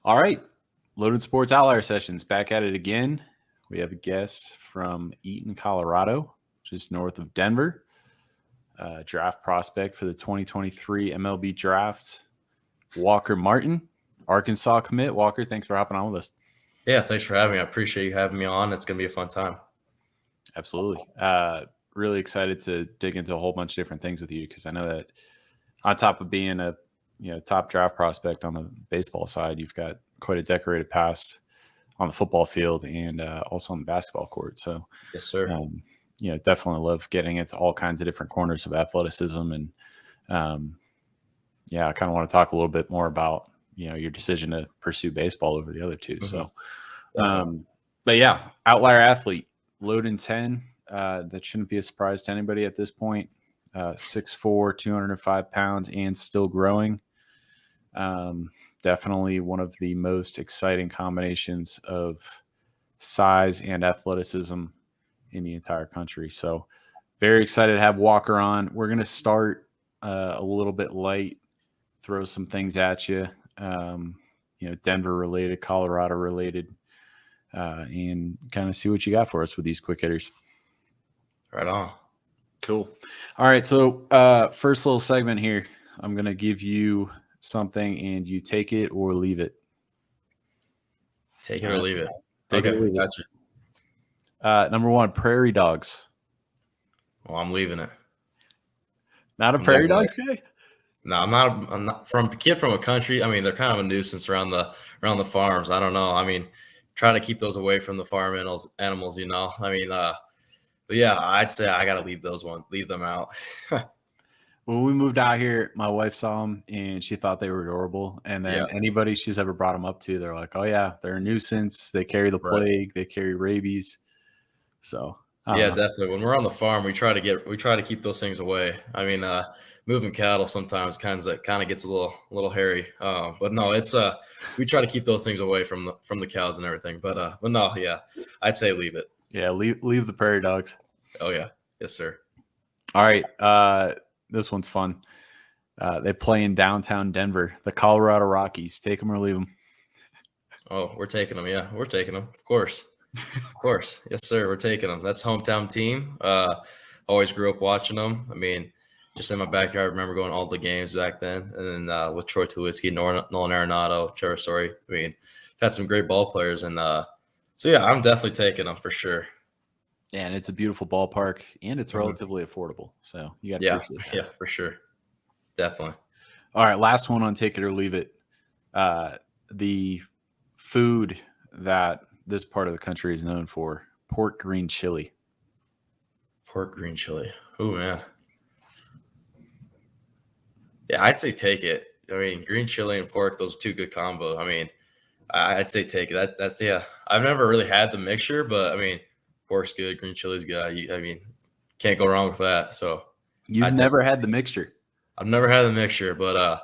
All right. Loden Sports Outlier Sessions back at it again. We have a guest from Eaton, Colorado, just north of Denver. Draft prospect for the 2023 MLB Draft, Walker Martin, Arkansas commit. Walker, thanks for hopping on with us. Yeah, thanks for having me. I appreciate you having me on. It's going to be a fun time. Absolutely. Really excited to dig into a whole bunch of different things with you because I know that on top of being a top draft prospect on the baseball side, you've got quite a decorated past on the football field and also on the basketball court. So, yes, sir. Definitely love getting into all kinds of different corners of athleticism. And I kind of want to talk a little bit more about, your decision to pursue baseball over the other two. Mm-hmm. So, outlier athlete, Loden 10. That shouldn't be a surprise to anybody at this point. 6'4", 205 pounds, and still growing. Definitely one of the most exciting combinations of size and athleticism in the entire country. So very excited to have Walker on. We're going to start a little bit light, throw some things at you, Denver related, Colorado related, and kind of see what you got for us with these quick hitters. Right on. Cool. All right. So first little segment here, I'm going to give you something and you take it or leave it. Take it or leave it. Take it or leave it. Number one, prairie dogs. Well, I'm leaving it. Not a prairie dogs guy? No, I'm not from a kid from a country. I mean, they're kind of a nuisance around the farms. I don't know. I mean, try to keep those away from the farm animals, I mean, but yeah, I'd say I got to leave them out. When we moved out here, my wife saw them and she thought they were adorable. And then anybody she's ever brought them up to, they're like, oh yeah, they're a nuisance. They carry the plague. They carry rabies. So definitely. When we're on the farm, we try to keep those things away. I mean, moving cattle sometimes kind of gets a little hairy. But no, it's we try to keep those things away from the cows and everything. But no, yeah, I'd say leave it. Yeah, leave the prairie dogs. Oh yeah, yes sir. All right, this one's fun. They play in downtown Denver, the Colorado Rockies. Take them or leave them. Oh, we're taking them. Yeah, we're taking them. Of course. Of course. Yes, sir. We're taking them. That's hometown team. Always grew up watching them. I mean, just in my backyard, I remember going to all the games back then. And then with Troy Tulowitzki, Nolan Arenado, Trevor Story. I mean, had some great ball players. And so, yeah, I'm definitely taking them for sure. Yeah, and it's a beautiful ballpark, and it's relatively affordable. So you got to appreciate that. Yeah, for sure. Definitely. All right, last one on take it or leave it. The food that this part of the country is known for, pork green chili. Pork green chili. Oh, man. Yeah, I'd say take it. I mean, green chili and pork, those are two good combos. I mean, I'd say take it. That's yeah. I've never really had the mixture, but I mean, pork's good, green chili's good. I mean, can't go wrong with that. So you've never had the mixture? I've never had the mixture, but I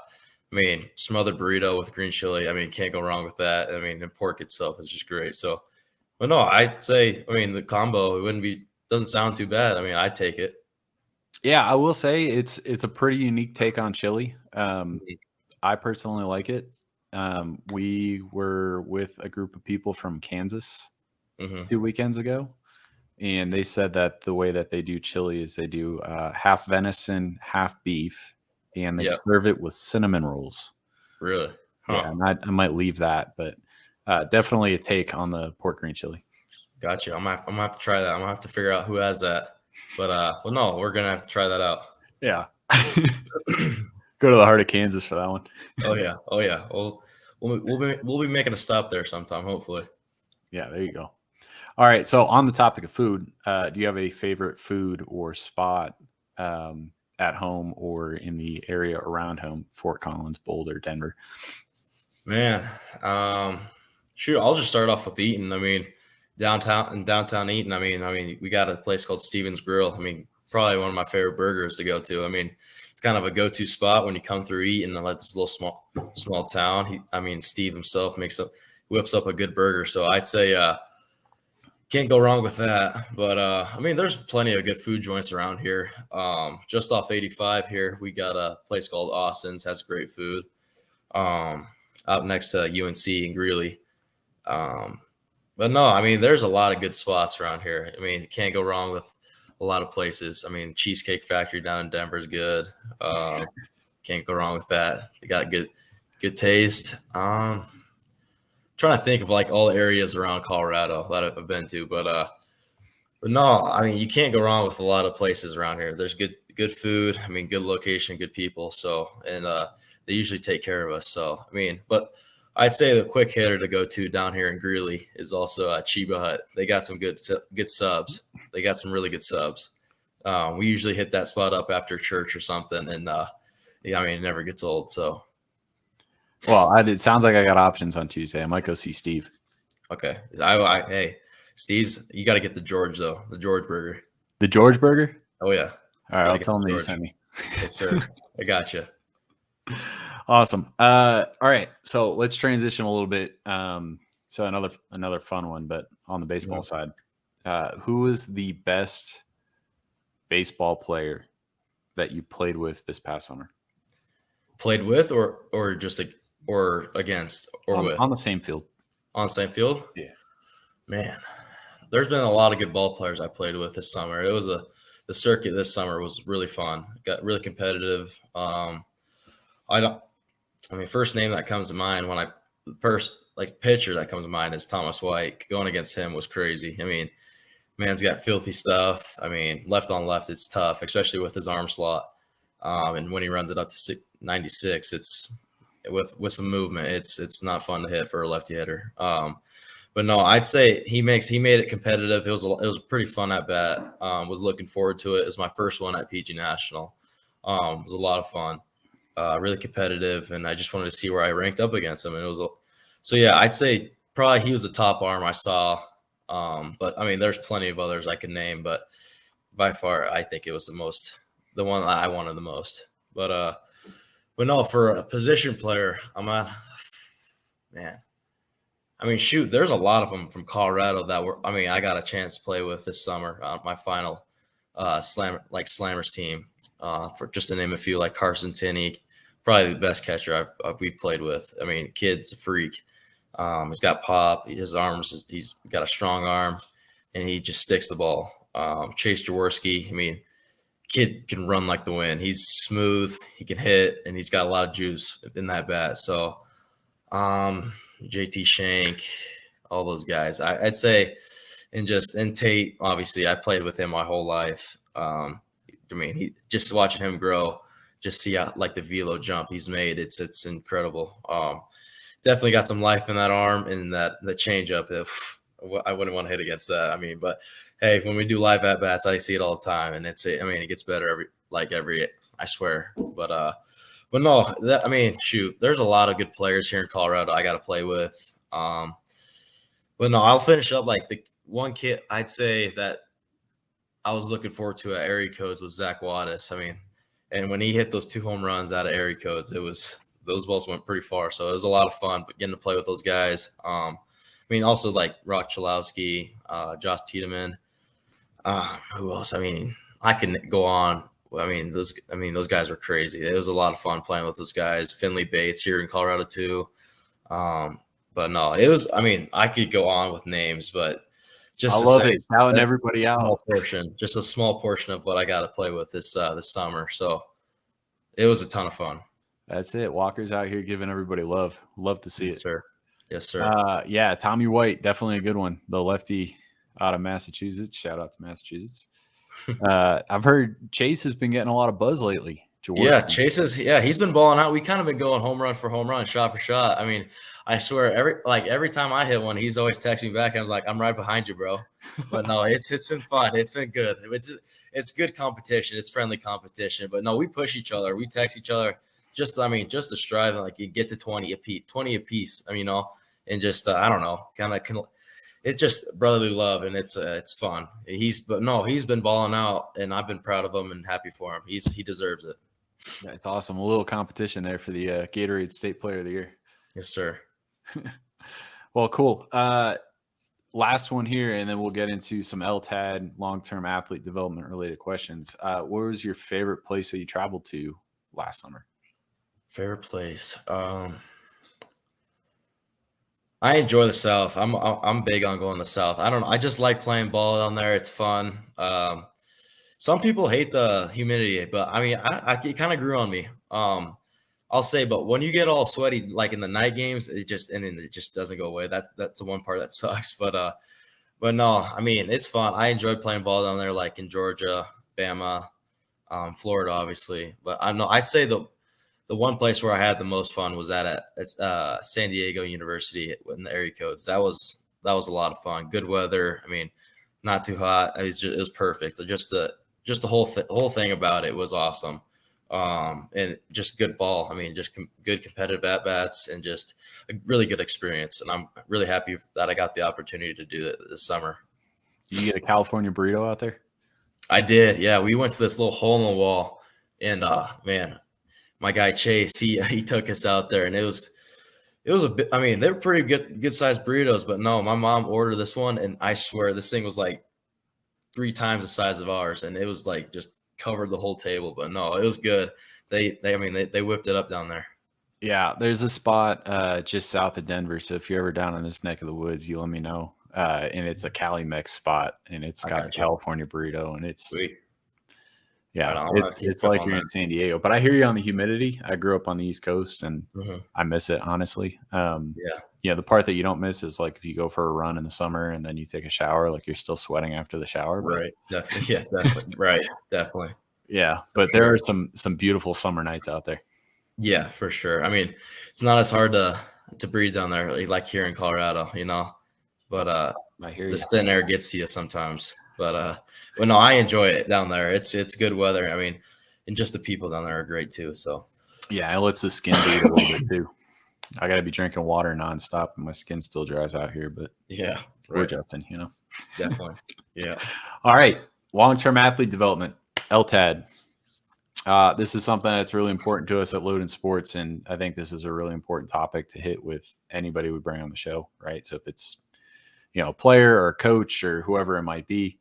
mean, smothered burrito with green chili. I mean, can't go wrong with that. I mean, the pork itself is just great. So, but no, I'd say, I mean, the combo doesn't sound too bad. I mean, I'd take it. Yeah, I will say it's a pretty unique take on chili. I personally like it. We were with a group of people from Kansas 2 weekends ago, and they said that the way that they do chili is they do half venison, half beef, and they serve it with cinnamon rolls. Really? Huh. Yeah, and I might leave that, but definitely a take on the pork green chili. Gotcha. I'm gonna have to try that. I'm gonna have to figure out who has that. But well, no, we're gonna have to try that out. Yeah. Go to the heart of Kansas for that one. Oh yeah. We'll be making a stop there sometime, hopefully. Yeah, there you go. All right. So on the topic of food, do you have a favorite food or spot at home or in the area around home? Fort Collins, Boulder, Denver. Man, shoot, I'll just start off with Eaton. I mean, downtown Eaton. I mean, we got a place called Stevens Grill. I mean, probably one of my favorite burgers to go to. I mean, it's kind of a go-to spot when you come through Eaton and like this little small town. Steve himself whips up a good burger. So I'd say can't go wrong with that. But I mean, there's plenty of good food joints around here. Just off 85 here, we got a place called Austin's, has great food. out next to UNC and Greeley. But no, I mean, there's a lot of good spots around here. I mean, you can't go wrong with a lot of places. I mean, Cheesecake Factory down in Denver is good. Can't go wrong with that. They got good taste. Trying to think of like all the areas around Colorado that I've been to, but no, I mean, you can't go wrong with a lot of places around here. There's good food. I mean, good location, good people. So, and they usually take care of us. So, I mean, but I'd say the quick hitter to go to down here in Greeley is also Chiba Hut. They got some good subs. They got some really good subs. We usually hit that spot up after church or something, and yeah, I mean, it never gets old. So, well, it sounds like I got options on Tuesday. I might go see Steve. okay, hey, Steve's. You got to get the George though, the George burger. The George burger? Oh yeah. All right, I'll tell him that you sent me. Yes, sir. I got you. Awesome. All right, so let's transition a little bit. So another fun one, but on the baseball side, who is the best baseball player that you played with this past summer? Played with, or just like, or against, or with on the same field? On the same field? Yeah. Man, there's been a lot of good ball players I played with this summer. It was the circuit this summer was really fun. Got really competitive. First name that comes to mind pitcher that comes to mind is Thomas White. Going against him was crazy. I mean, man's got filthy stuff. I mean, left on left, it's tough, especially with his arm slot. And when he runs it up to 96, it's with some movement. It's not fun to hit for a lefty hitter. But no, I'd say he made it competitive. It was pretty fun at bat. Was looking forward to it. It was my first one at PG National. It was a lot of fun. Really competitive, and I just wanted to see where I ranked up against him. And so yeah, I'd say probably he was the top arm I saw. But I mean, there's plenty of others I could name, but by far, I think it was the one I wanted the most. But no, for a position player, man. I mean, shoot, there's a lot of them from Colorado that I got a chance to play with this summer on my final Slammers team. For just to name a few, like Carson Tinney, probably the best catcher we've played with. I mean, kid's a freak. He's got pop. His arms, he's got a strong arm, and he just sticks the ball. Chase Jaworski, I mean, kid can run like the wind. He's smooth. He can hit, and he's got a lot of juice in that bat. So, JT Shank, all those guys. I'd say, and Tate, obviously, I played with him my whole life. I mean, just watching him grow, just see how like the velo jump he's made. It's incredible. Definitely got some life in that arm and that changeup. If I wouldn't want to hit against that. I mean, but hey, when we do live at bats, I see it all the time, and it gets better every I swear. But no, shoot, there's a lot of good players here in Colorado I got to play with. But no, I'll finish up like the one kid I'd say that I was looking forward to at area codes was Zach Wattis. I mean, and when he hit those 2 home runs out of area codes, those balls went pretty far. So it was a lot of fun getting to play with those guys. Also like Rock Chalowski, Josh Tiedemann. Who else? I mean, I can go on. Those guys were crazy. It was a lot of fun playing with those guys. Finley Bates here in Colorado too. But no, it was. I could go on with names, but just I love it. Shouting everybody out. Just a small portion of what I got to play with this summer. So it was a ton of fun. That's it. Walker's out here giving everybody love. Love to see it, sir. Yes, sir. Yeah, Tommy White, definitely a good one. The lefty out of Massachusetts. Shout out to Massachusetts. I've heard Chase has been getting a lot of buzz lately. Jaworski. Yeah, he's been balling out. We kind of been going home run for home run, shot for shot. I mean, I swear every time I hit one, he's always texting me back. I was like, I'm right behind you, bro. But no, it's been fun. It's been good. It's good competition. It's friendly competition. But no, we push each other. We text each other. Just to strive and like you get to 20 apiece. And just I don't know, it's just brotherly love, and it's fun. He's been balling out, and I've been proud of him and happy for him. He deserves it. That's awesome. A little competition there for the Gatorade State Player of the Year. Yes, sir. Well, cool. Last one here, and then we'll get into some LTAD, long-term athlete development related questions. What was your favorite place that you traveled to last summer? Favorite place. I enjoy the South. I'm big on going to the South. I don't know. I just like playing ball down there. It's fun. Some people hate the humidity, but I mean, it kind of grew on me. I'll say, but when you get all sweaty, like in the night games, and then it just doesn't go away. That's the one part that sucks. But no, I mean, it's fun. I enjoy playing ball down there, like in Georgia, Bama, Florida, obviously. But I know I'd say the one place where I had the most fun was at San Diego University in the area codes. That was a lot of fun. Good weather. I mean, not too hot. It was perfect. Just the whole thing about it was awesome. And just good ball. I mean, just good competitive at bats and just a really good experience. And I'm really happy that I got the opportunity to do it this summer. You get a California burrito out there? I did. Yeah, we went to this little hole in the wall, and man, my guy Chase, he took us out there, and it was a bit. I mean, they're pretty good sized burritos, but no, my mom ordered this one, and I swear this thing was like 3 times the size of ours, and it was like just covered the whole table. But no, it was good. They whipped it up down there. Yeah, there's a spot just south of Denver. So if you're ever down in this neck of the woods, you let me know. And it's a Cali Mex spot, and it's got a California burrito, and it's sweet. Yeah, it's like you're in San Diego. But I hear you on the humidity. I grew up on the East Coast, and I miss it, honestly. Yeah, the part that you don't miss is like if you go for a run in the summer and then you take a shower, like you're still sweating after the shower. Right. Definitely. Yeah, definitely. Right. Definitely. Yeah, but there are some beautiful summer nights out there. Yeah, for sure. I mean, it's not as hard to breathe down there like here in Colorado, But I hear the thin air gets to you sometimes. But no, I enjoy it down there. It's good weather. I mean, and just the people down there are great too. So yeah, it lets the skin breathe a little bit too. I got to be drinking water nonstop, and my skin still dries out here. But yeah, we're adjusting, Definitely. Yeah. All right, long-term athlete development, LTAD. This is something that's really important to us at Loden Sports, and I think this is a really important topic to hit with anybody we bring on the show, right? So if it's a player or a coach or whoever it might be,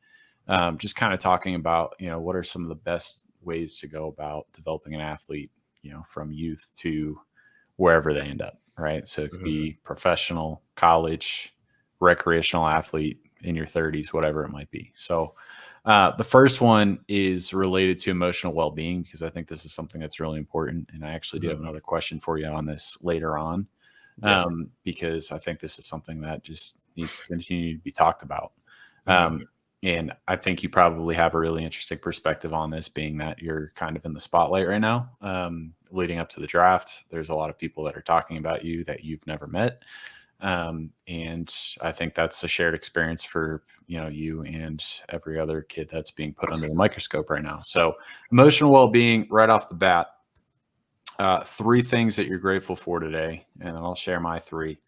just kind of talking about what are some of the best ways to go about developing an athlete, from youth to wherever they end up, right? So it could be professional, college, recreational athlete in your 30s, whatever it might be. So the first one is related to emotional well-being, because I think this is something that's really important. And I actually do have another question for you on this later on, because I think this is something that just needs to continue to be talked about. And I think you probably have a really interesting perspective on this, being that you're kind of in the spotlight right now. Leading up to the draft, there's a lot of people that are talking about you that you've never met. And I think that's a shared experience for, you and every other kid that's being put under the microscope right now. So emotional well-being right off the bat, 3 things that you're grateful for today. And then I'll share my 3.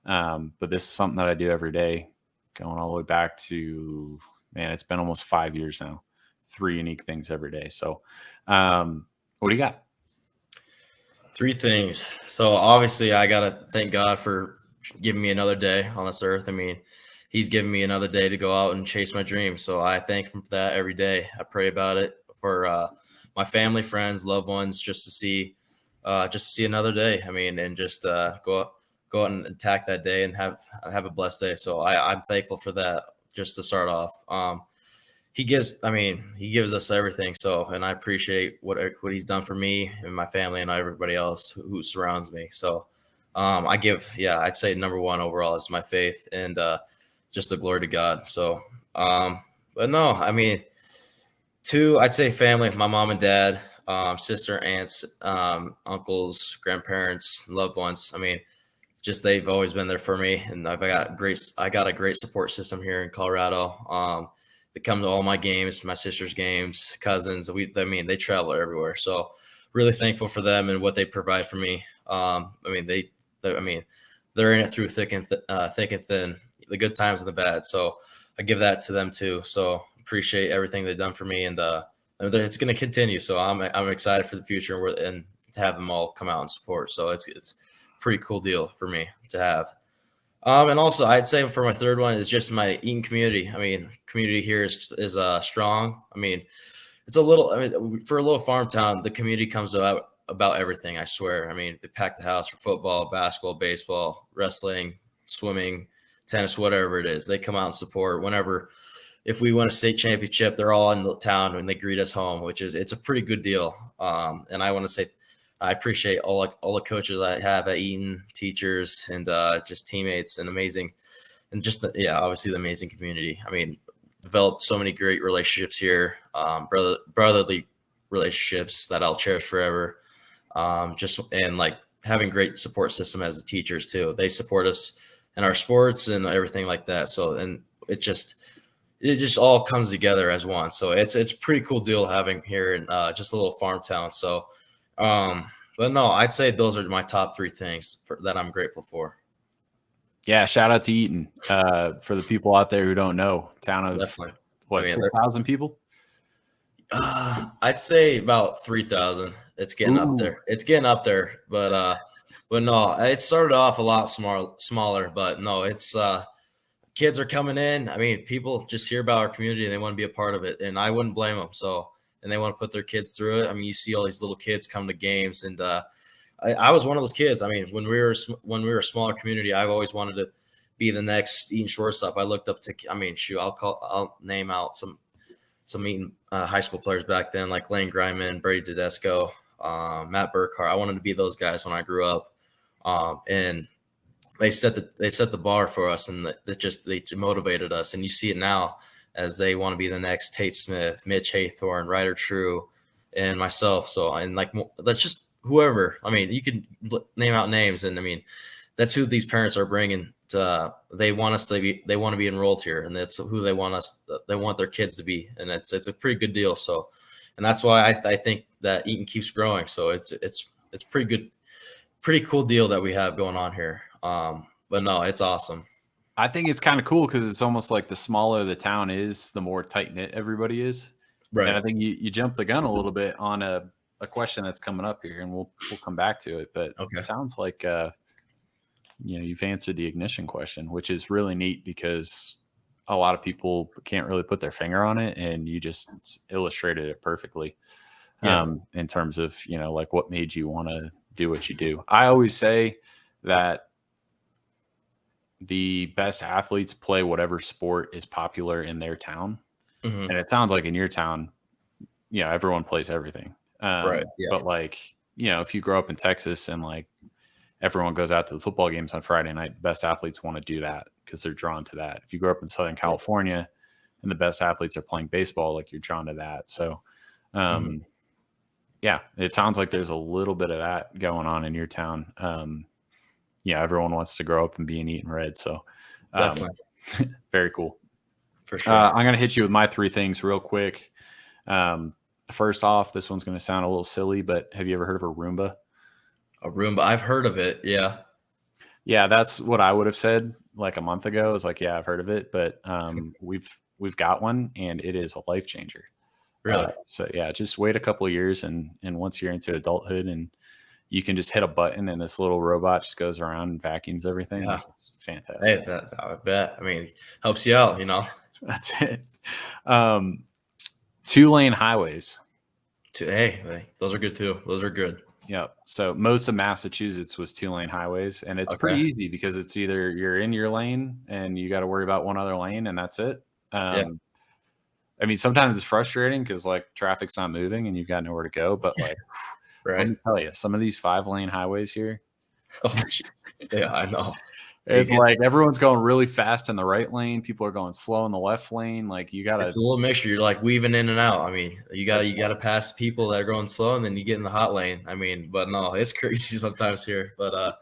But this is something that I do every day, going all the way back to, it's been almost 5 years now, 3 unique things every day. So, what do you got? 3 things. So obviously I got to thank God for giving me another day on this earth. I mean, he's given me another day to go out and chase my dreams. So I thank him for that every day. I pray about it for my family, friends, loved ones, just to see another day. I mean, and just go out and attack that day and have a blessed day. So I'm thankful for that, just to start off. He gives us everything. So, and I appreciate what he's done for me and my family and everybody else who surrounds me. So, I'd say number 1 overall is my faith and just the glory to God. So, but no, I mean, 2, I'd say family, my mom and dad, sister, aunts, uncles, grandparents, loved ones. I mean, just they've always been there for me, and I got a great support system here in Colorado. They come to all my games, my sister's games, cousins. They travel everywhere. So really thankful for them and what they provide for me. They're in it through thick and thin, the good times and the bad. So I give that to them too. So appreciate everything they've done for me, and it's going to continue. So I'm excited for the future and to have them all come out and support. So it's a pretty cool deal for me to have. And also I'd say for my 3rd one is just my Eaton community. I mean, community here is strong. I mean, for a little farm town, the community comes about everything. I swear. I mean, they pack the house for football, basketball, baseball, wrestling, swimming, tennis, whatever it is. They come out and support whenever. If we win a state championship, they're all in the town and they greet us home, it's a pretty good deal. And I want to say I appreciate all the coaches I have at Eaton, teachers, and just teammates, and amazing, and just obviously the amazing community. I mean, developed so many great relationships here, brotherly relationships that I'll cherish forever. And like having great support system as the teachers too. They support us in our sports and everything like that. So, and it just all comes together as one. So it's a pretty cool deal having here in just a little farm town. So, but no, I'd say those are my top 3 things that I'm grateful for. Yeah, shout out to Eaton. For the people out there who don't know, town of Definitely. what, 6,000 people? I'd say about 3,000. It's getting up there. It's getting up there, but no, it started off a lot smaller, but no, it's kids are coming in. I mean, people just hear about our community and they want to be a part of it, and I wouldn't blame them. So, and they want to put their kids through it. I mean, you see all these little kids come to games, and I was one of those kids. I mean, when we were a smaller community, I've always wanted to be the next Eaton shortstop. I looked up to. I mean, shoot, I'll name out some Eaton high school players back then, like Lane Griman, Brady Tedesco, Matt Burkhart. I wanted to be those guys when I grew up, and they set the bar for us, and they motivated us. And you see it now as they want to be the next Tate Smith, Mitch Haythorne, Ryder True, and myself. So, and like that's just whoever. I mean, you can name out names, and I mean that's who these parents are bringing. They want us to be. They want to be enrolled here, and that's who they want us. They want their kids to be, and it's a pretty good deal. So, and that's why I think that Eaton keeps growing. So it's pretty good, pretty cool deal that we have going on here. But no, it's awesome. I think it's kind of cool because it's almost like the smaller the town is, the more tight knit everybody is. Right. And I think you jumped the gun a little bit on a question that's coming up here, and we'll come back to it. But It sounds like you've answered the ignition question, which is really neat because a lot of people can't really put their finger on it, and you just illustrated it perfectly. In terms of like what made you want to do what you do. I always say that the best athletes play whatever sport is popular in their town. And it sounds like in your town, everyone plays everything. Right. Yeah. But like, if you grow up in Texas and like everyone goes out to the football games on Friday night, the best athletes want to do that because they're drawn to that. If you grow up in Southern California and the best athletes are playing baseball, like you're drawn to that. So, yeah, it sounds like there's a little bit of that going on in your town. Everyone wants to grow up and be an Eaton Red. So very cool. For sure. I'm going to hit you with my 3 things real quick. First off, this one's going to sound a little silly, but have you ever heard of a Roomba? A Roomba. I've heard of it. Yeah. Yeah, that's what I would have said like a month ago. I was like, yeah, I've heard of it, but we've got one and it is a life changer. Really? So yeah, just wait a couple of years and once you're into adulthood and you can just hit a button and this little robot just goes around and vacuums everything. Yeah. It's fantastic. Hey, I bet. I mean, helps you out, That's it. 2-lane highways. Hey, those are good too. Those are good. Yeah. So most of Massachusetts was 2-lane highways, and it's pretty easy because it's either you're in your lane and you got to worry about one other lane and that's it. I mean, sometimes it's frustrating because like traffic's not moving and you've got nowhere to go, but like, let me tell you, some of these 5-lane highways here. Oh, yeah, I know. It's like everyone's going really fast in the right lane. People are going slow in the left lane. Like you got to. It's a little mixture. You're like weaving in and out. I mean, you got to pass people that are going slow, and then you get in the hot lane. I mean, but no, it's crazy sometimes here. But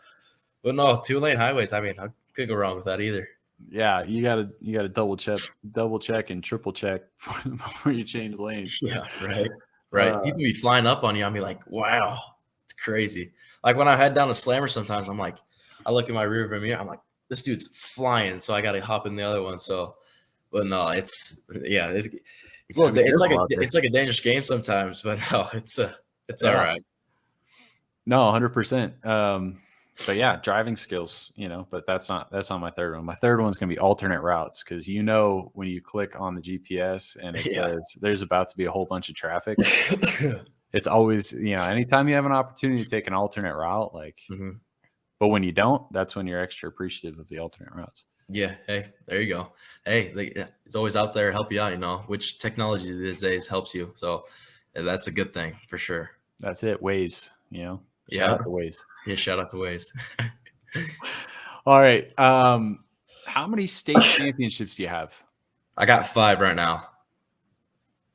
no, 2-lane highways. I mean, I couldn't go wrong with that either. Yeah, you gotta double check and triple check before you change lanes. Yeah, right. People be flying up on you. I'll be like, wow, it's crazy. Like when I head down to Slammer, sometimes I'm like, I look in my rearview mirror, I'm like, this dude's flying, so I got to hop in the other one. So, but no, it's like a dangerous game sometimes, but no, it's all right. No, 100%. But yeah, driving skills, but that's not my third one. My third one's going to be alternate routes because when you click on the GPS and it says there's about to be a whole bunch of traffic, it's always, anytime you have an opportunity to take an alternate route, like But when you don't, that's when you're extra appreciative of the alternate routes. Yeah. Hey, there you go. Hey, it's always out there to help you out, which technology these days helps you. So that's a good thing for sure. That's it. Waze, shout Yeah. out to Waze. Yeah. Shout out to Waze. All right. How many state championships do you have? I got 5 right now.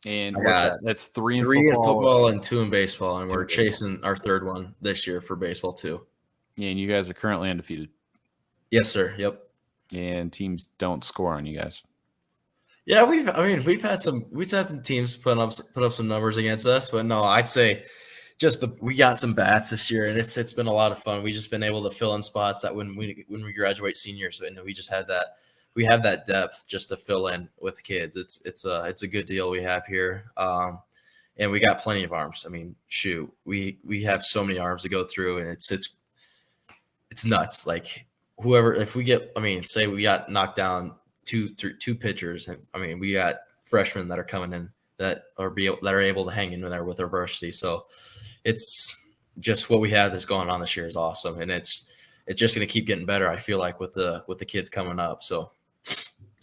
And I what's got that? That's 3 in 3 in football. football and 2 in baseball. And we're chasing our 3rd one this year for baseball too. Yeah, and you guys are currently undefeated. Yes, sir. Yep. And teams don't score on you guys. Yeah, we've had some teams put up some numbers against us, but no, I'd say we got some bats this year, and it's been a lot of fun. We've just been able to fill in spots that when we graduate seniors, and we just had that. We have that depth just to fill in with kids. It's a good deal we have here, and we got plenty of arms. I mean, shoot, we have so many arms to go through, and it's nuts. Like whoever, if we get, I mean, say we got knocked down two pitchers, and I mean, we got freshmen that are coming in that are able to hang in there with our varsity. So it's just what we have that's going on this year is awesome, and it's just going to keep getting better. I feel like with the kids coming up. So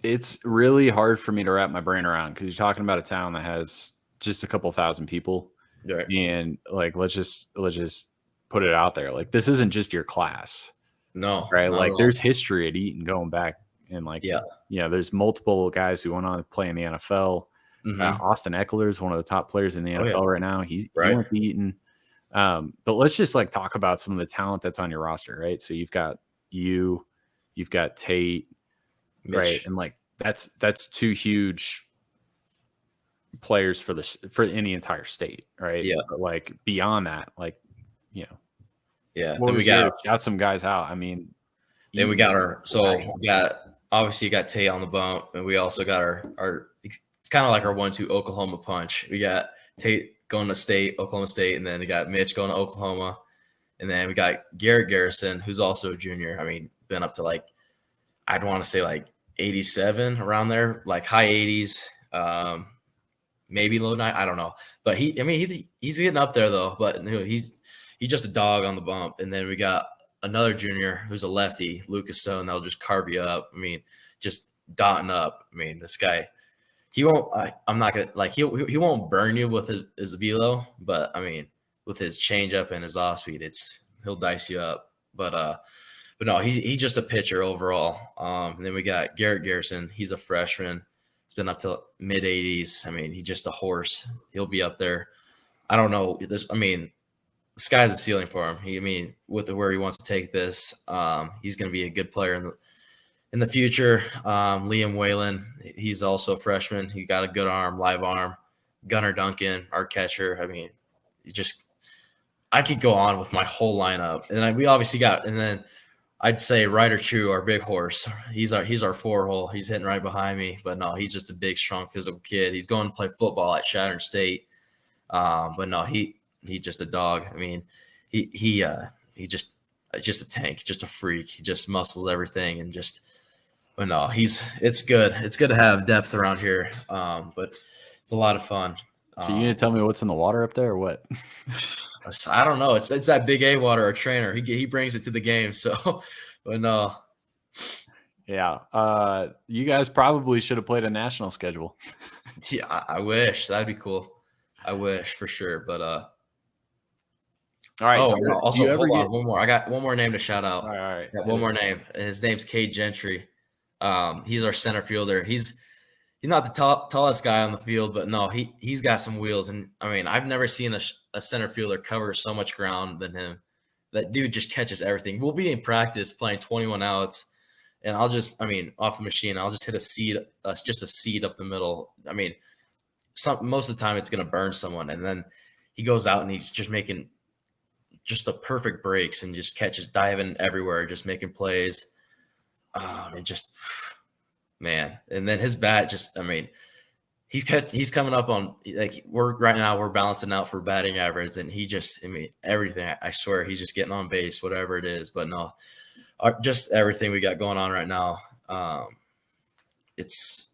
it's really hard for me to wrap my brain around because you're talking about a town that has just a couple thousand people, right. And like let's just put it out there. Like this isn't just your class, no, right? Like there's history at Eaton going back, and like there's multiple guys who went on to play in the NFL. Mm-hmm. Austin Eckler is one of the top players in the NFL right now. He went to Eaton. But let's just like talk about some of the talent that's on your roster, right? So you've got Tate, Mitch. Right? And like that's 2 huge players for any entire state, right? Yeah. But like beyond that, like yeah. Then we got some guys out. I mean, then we got obviously you got Tate on the bump, and we also got our it's kind of like our 1-2 Oklahoma punch. We got Tate going to Oklahoma State, and then we got Mitch going to Oklahoma, and then we got Garrett Garrison, who's also a junior. I mean, been up to like, I'd want to say like 87 around there, like high 80s, maybe low 90. I don't know, but he's getting up there though. But he's just a dog on the bump. And then we got another junior who's a lefty, Lucas Stone. That'll just carve you up. I mean, just dotting up. I mean, this guy. He won't. I'm not gonna like. He won't burn you with his velo, but I mean, with his changeup and his off speed, he'll dice you up. But no, he's just a pitcher overall. And then we got Garrett Garrison. He's a freshman. He's been up to mid 80s. I mean, he's just a horse. He'll be up there. I don't know. The sky's the ceiling for him. With where he wants to take this, he's going to be a good player in the future. Liam Whalen, he's also a freshman. He got a good arm, live arm. Gunnar Duncan, our catcher. I mean, I could go on with my whole lineup. And we obviously got, and then I'd say Ryder True, our big horse. He's our 4-hole. He's hitting right behind me. But no, he's just a big, strong, physical kid. He's going to play football at Shattern State. But no, he's just a dog. I mean, he just a tank, just a freak. He just muscles everything and just. But no, it's good. It's good to have depth around here, but it's a lot of fun. So you gonna tell me what's in the water up there or what? I don't know. It's that Big A water, our trainer. He brings it to the game. So, but no. Yeah. You guys probably should have played a national schedule. Yeah, I wish. That'd be cool. I wish for sure. But all right. Oh, no, also hold on. One more. I got one more name to shout out. All right. One more name. And his name's Cade Gentry. He's our center fielder. He's not the tallest guy on the field, but no, he's got some wheels. And I mean, I've never seen a center fielder cover so much ground than him. That dude just catches everything. We'll be in practice playing 21 outs, and off the machine, I'll just hit a seed up the middle. I mean, most of the time it's going to burn someone. And then he goes out and he's just making just the perfect breaks and just diving everywhere, just making plays. And just, man. And then his bat he's coming up on, like, we're balancing out for batting average, and everything. I swear he's just getting on base, whatever it is. But no, just everything we got going on right now. It's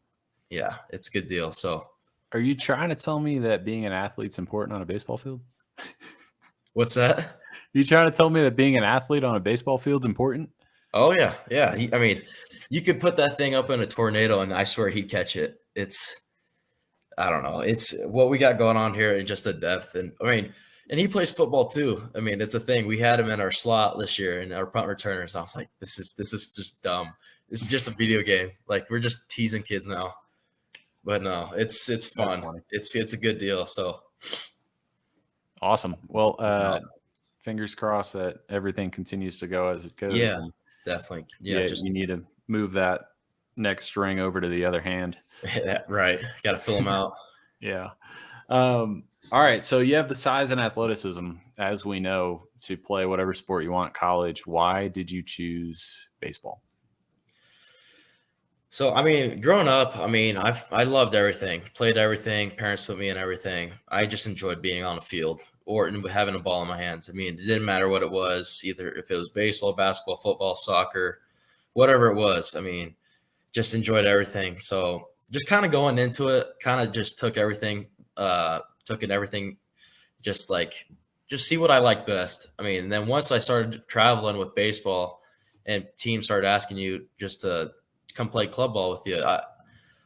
a good deal. So, are you trying to tell me that being an athlete's important on a baseball field? What's that? You trying to tell me that being an athlete on a baseball field is important? Oh yeah, yeah. I mean, you could put that thing up in a tornado, and I swear he'd catch it. I don't know. It's what we got going on here, and just the depth. And I mean, and he plays football too. I mean, it's a thing. We had him in our slot this year, and our punt returners. I was like, this is just dumb. This is just a video game. Like we're just teasing kids now. But no, it's fun. funny. It's a good deal. So Awesome. Well, fingers crossed that everything continues to go as it goes. yeah, And definitely. yeah, Yeah, you need to move that next string over to the other hand. right. Got to fill them out. Yeah. All right. So you have the size and athleticism, as we know, to play whatever sport you want. College. Why did you choose baseball? So I mean, growing up, I mean, I loved everything, played everything. Parents put me in everything. I just enjoyed being on the field or having a ball in my hands. I mean, it didn't matter what it was, either if it was baseball, basketball, football, soccer, whatever it was. I mean, just enjoyed everything. So just kind of going into it, kind of just took everything, just just see what I like best. I mean, and then once I started traveling with baseball, and teams started asking you just to come play club ball with you,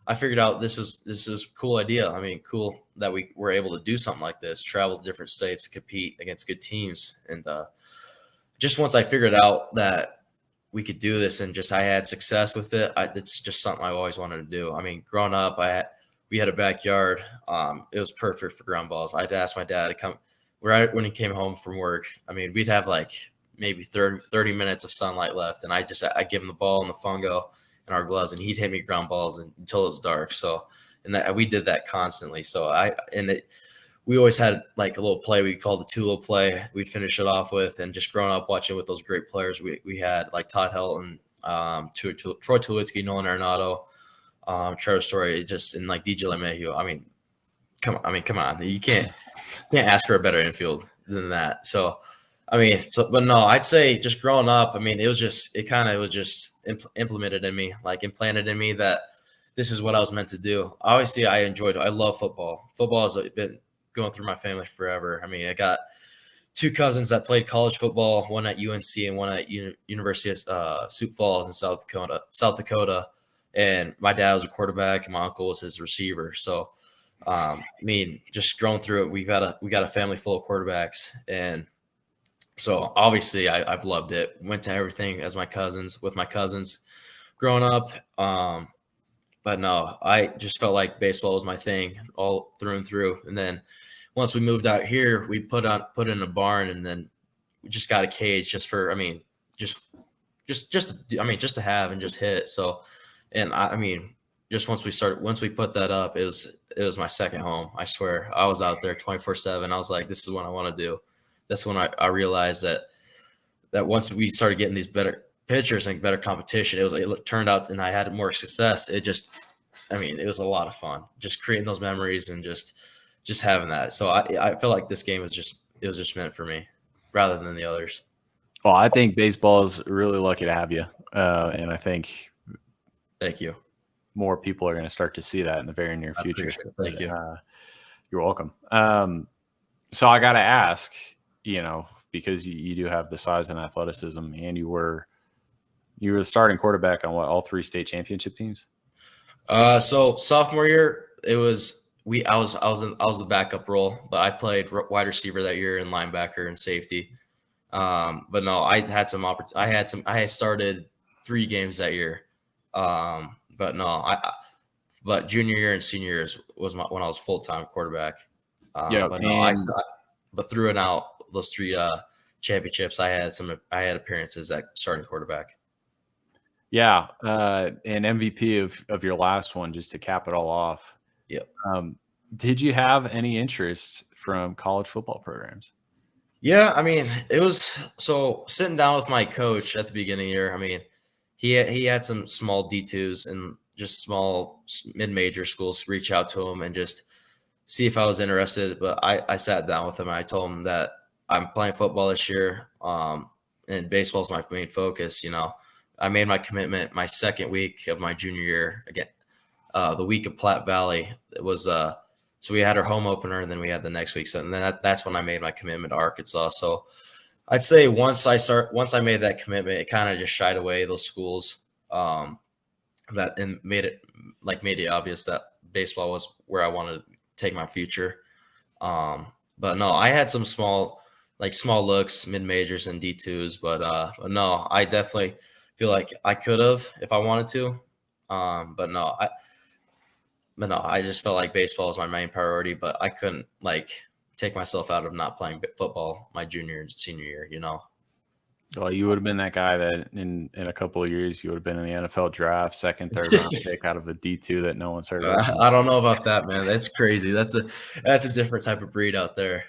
I figured out this is a cool idea. I mean, cool that we were able to do something like this, travel to different states, compete against good teams. And just once I figured out that we could do this and just I had success with it, it's just something I always wanted to do. I mean, growing up, we had a backyard. It was perfect for ground balls. I'd ask my dad to come right when he came home from work. I mean, we'd have like maybe 30 minutes of sunlight left, and I give him the ball and the fungo in our gloves, and he'd hit me ground balls until it was dark. So, and that we did that constantly. So we always had like a little play we called the Tulo play. We'd finish it off with, and just growing up watching with those great players, we had like Todd Helton, Troy Tulowitzki, Nolan Arenado, Trevor Story, just and like DJ LeMahieu. I mean, come on, you can't ask for a better infield than that. So, I mean, but no, I'd say just growing up, I mean, it was just implemented in me, like implanted in me that this is what I was meant to do. Obviously, I love football. Football has been going through my family forever. I mean, I got two cousins that played college football, one at UNC and one at University of Sioux Falls in South Dakota. And my dad was a quarterback, and my uncle was his receiver. So, I mean, just growing through it, we got a family full of quarterbacks, and so obviously I've loved it. Went to everything with my cousins growing up. But no, I just felt like baseball was my thing all through and through. And then once we moved out here, we put in a barn, and then we just got a cage just to have and just hit. So, and I mean, just once we put that up, it was my second home. I swear, I was out there 24/7. I was like, this is what I want to do. That's when I realized that once we started getting these better pitchers and better competition, it turned out, and I had more success. It was a lot of fun, just creating those memories and just having that. So I feel like this game was just meant for me rather than the others. Well, I think baseball is really lucky to have you, and I think Thank you. more people are going to start to see that in the very near future. Thank you. You're welcome. So I got to ask, because you do have the size and athleticism, and you were the starting quarterback on all three state championship teams. So sophomore year, I was the backup role, but I played wide receiver that year and linebacker and safety. But no, I had started 3 games that year. But no, but junior year and senior years was when I was full-time quarterback. But through and out those 3 championships, I had appearances at starting quarterback. Yeah, and MVP of your last one, just to cap it all off. Yep. Did you have any interest from college football programs? Yeah, I mean, it was so sitting down with my coach at the beginning of the year. I mean, he had some small D2s and just small mid-major schools reach out to him and just see if I was interested. But I sat down with him and I told him that I'm playing football this year, and baseball is my main focus. I made my commitment my second week of my junior year again. The week of Platte Valley, it was so we had our home opener, and then we had the next week. So and then that's when I made my commitment to Arkansas. So I'd say once I made that commitment, it kind of just shied away those schools. That made it obvious that baseball was where I wanted to take my future. But no, I had some small looks, mid majors and D2s, but no, I definitely feel like I could have if I wanted to. But no, I just felt like baseball was my main priority, but I couldn't take myself out of not playing football my junior and senior year. Well, you would have been that guy that in a couple of years you would have been in the NFL draft, second, third round pick out of a D2 that no one's heard of. I don't know about that, man. That's crazy. That's a different type of breed out there.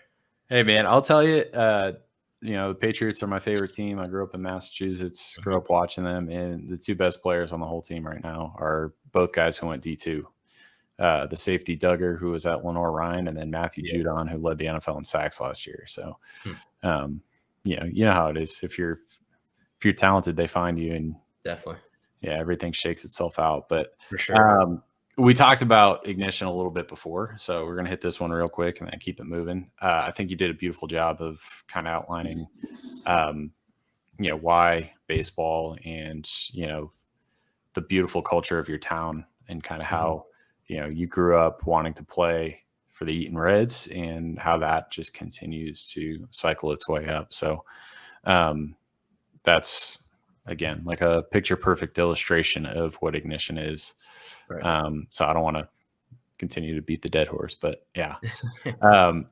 Hey, man, I'll tell you, the Patriots are my favorite team. I grew up in Massachusetts, grew up watching them, and the two best players on the whole team right now are both guys who went D2. The safety Duggar, who was at Lenore Ryan, and then Matthew Judon, who led the NFL in sacks last year. So, you know how it is. If you're talented, they find you, and definitely, everything shakes itself out. But for sure, we talked about Ignition a little bit before, so we're gonna hit this one real quick and then keep it moving. I think you did a beautiful job of kind of outlining, why baseball and the beautiful culture of your town and kind of how you grew up wanting to play for the Eaton Reds and how that just continues to cycle its way up. So that's, again, like a picture perfect illustration of what Ignition is. Right. So I don't want to continue to beat the dead horse, but yeah.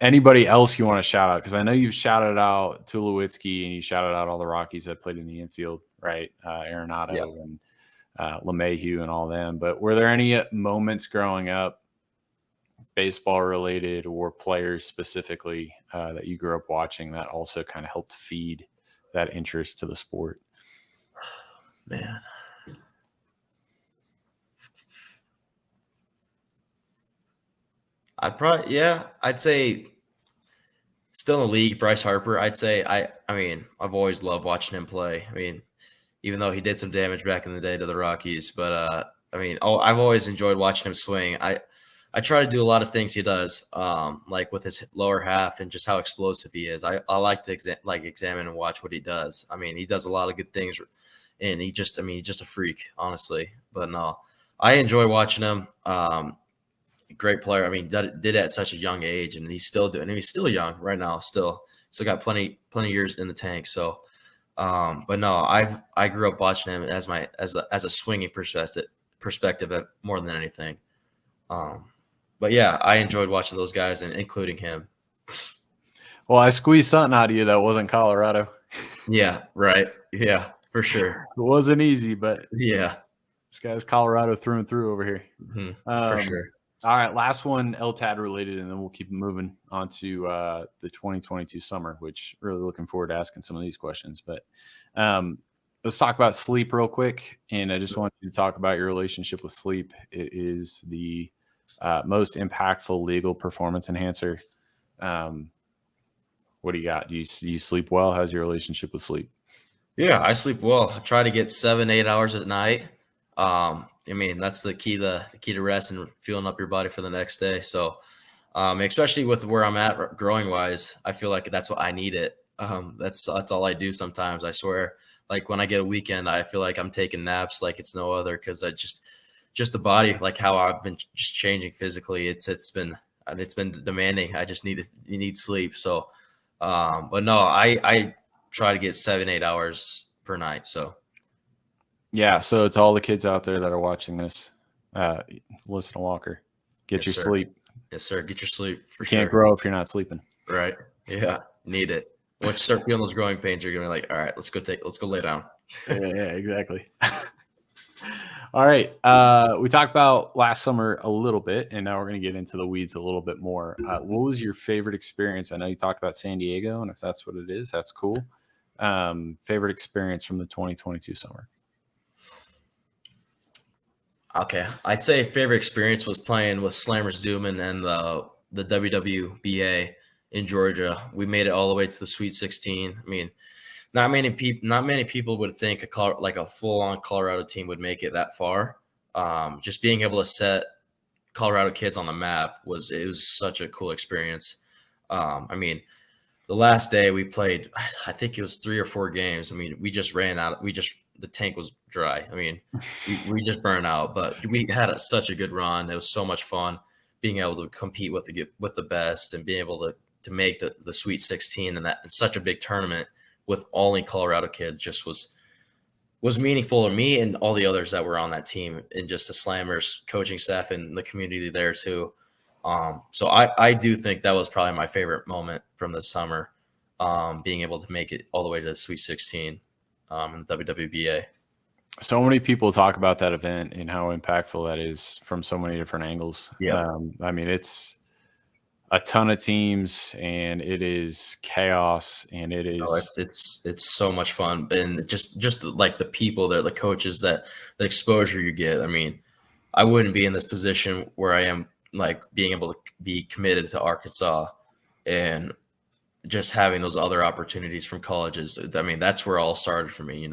Anybody else you want to shout out? Because I know you've shouted out Tulowitzki and you shouted out all the Rockies that played in the infield, right? Arenado and LeMahieu and all them. But were there any moments growing up, baseball related or players specifically, that you grew up watching that also kind of helped feed that interest to the sport? Man. I'd say still in the league, Bryce Harper. I'd say I've always loved watching him play. I mean, even though he did some damage back in the day to the Rockies, but I've always enjoyed watching him swing. I try to do a lot of things he does, like with his lower half and just how explosive he is. I like to examine and watch what he does. I mean, he does a lot of good things, and he's just a freak, honestly. But no, I enjoy watching him. Great player. I mean, did it at such a young age, and he's still doing. I mean, he's still young right now. Still got plenty years in the tank. So, but no, I grew up watching him as a swinging perspective more than anything. But yeah, I enjoyed watching those guys and including him. Well, I squeezed something out of you that wasn't Colorado. Yeah, right. Yeah, for sure. It wasn't easy, but yeah, this guy's Colorado through and through over here. For sure. All right, last one, LTAD related, and then we'll keep moving on to the 2022 summer, which really looking forward to asking some of these questions. But let's talk about sleep real quick. And I just want you to talk about your relationship with sleep. It is the most impactful legal performance enhancer. What do you got? Do you sleep well? How's your relationship with sleep? Yeah, I sleep well. I try to get 7-8 hours at night. I mean, that's the key to rest and fueling up your body for the next day. So, especially with where I'm at growing wise, I feel like that's what I need it. That's all I do sometimes. I swear, like when I get a weekend, I feel like I'm taking naps like it's no other. Cause I just the body, like how I've been just changing physically. It's been demanding. I just you need sleep. So, but no, I try to get 7-8 hours per night. So. Yeah, so to all the kids out there that are watching this, listen to Walker. Get your sleep. Yes, sir. Get your sleep for sure. Can't grow if you're not sleeping. Right. Yeah. Need it. Once you start feeling those growing pains, you're gonna be like, all right, let's go lay down. Yeah, exactly. All right. We talked about last summer a little bit, and now we're gonna get into the weeds a little bit more. What was your favorite experience? I know you talked about San Diego, and if that's what it is, that's cool. Favorite experience from the 2022 summer? Okay, I'd say favorite experience was playing with Slammers Duman and the WWBA in Georgia. We made it all the way to the Sweet 16. I mean, not many people would think a full-on Colorado team would make it that far. Just being able to set Colorado kids on the map was such a cool experience. I mean, the last day we played, I think it was 3 or 4 games. I mean, we just ran out. The tank was dry. I mean, we just burned out, but we had such a good run. It was so much fun being able to compete with the best and being able to make the Sweet 16 and that such a big tournament with only Colorado kids just was meaningful to me and all the others that were on that team, and just the Slammers coaching staff and the community there too. So I do think that was probably my favorite moment from the summer, being able to make it all the way to the Sweet 16 in the WWBA. So many people talk about that event and how impactful that is from so many different angles. Yeah. I mean, it's a ton of teams, and it is chaos, and it is. Oh, it's so much fun, and just like the people there, the coaches, that the exposure you get. I mean, I wouldn't be in this position where I am, like being able to be committed to Arkansas and just having those other opportunities from colleges. I mean, that's where it all started for me,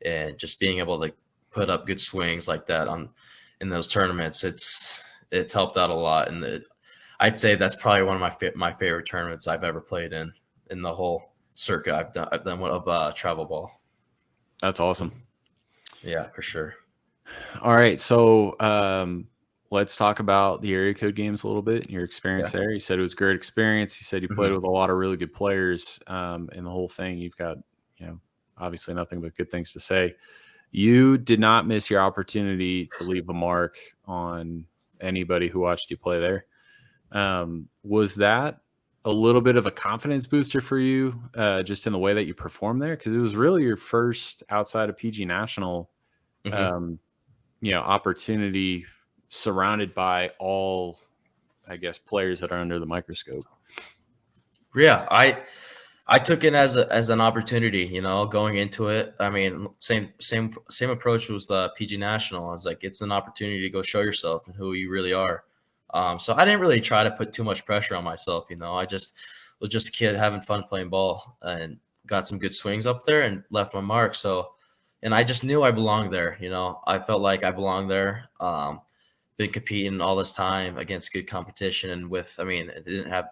and just being able to put up good swings like that in those tournaments, it's helped out a lot. And I'd say that's probably one of my favorite tournaments I've ever played in the whole circuit. I've done one of travel ball. That's awesome. Yeah, for sure. All right, so let's talk about the area code games a little bit. Your experience there. You said it was a great experience. You said you played with a lot of really good players, and the whole thing. You've got, obviously nothing but good things to say. You did not miss your opportunity to leave a mark on anybody who watched you play there. Was that a little bit of a confidence booster for you, just in the way that you performed there? Because it was really your first outside of PG National, opportunity, surrounded by all, I guess, players that are under the microscope. Yeah, I took it as an opportunity, going into it. I mean, same approach was the PG National. I was like, it's an opportunity to go show yourself and who you really are. So I didn't really try to put too much pressure on myself. I just was just a kid having fun playing ball and got some good swings up there and left my mark. So, and I just knew I belonged there. I felt like I belonged there. Been competing all this time against good competition, and it didn't have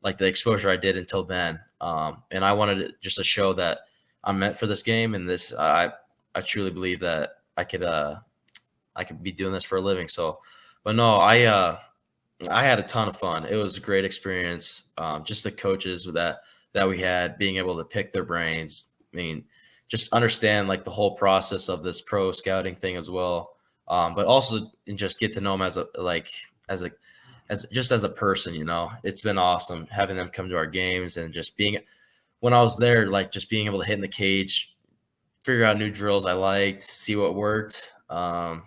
like the exposure I did until then. And I wanted it just to show that I'm meant for this game. And this, I truly believe that I could be doing this for a living. So, but no, I had a ton of fun. It was a great experience. Just the coaches that we had, being able to pick their brains. I mean, just understand like the whole process of this pro scouting thing as well. But also and just get to know them as a person. It's been awesome having them come to our games, and just when I was there, like just being able to hit in the cage, figure out new drills I liked, see what worked, and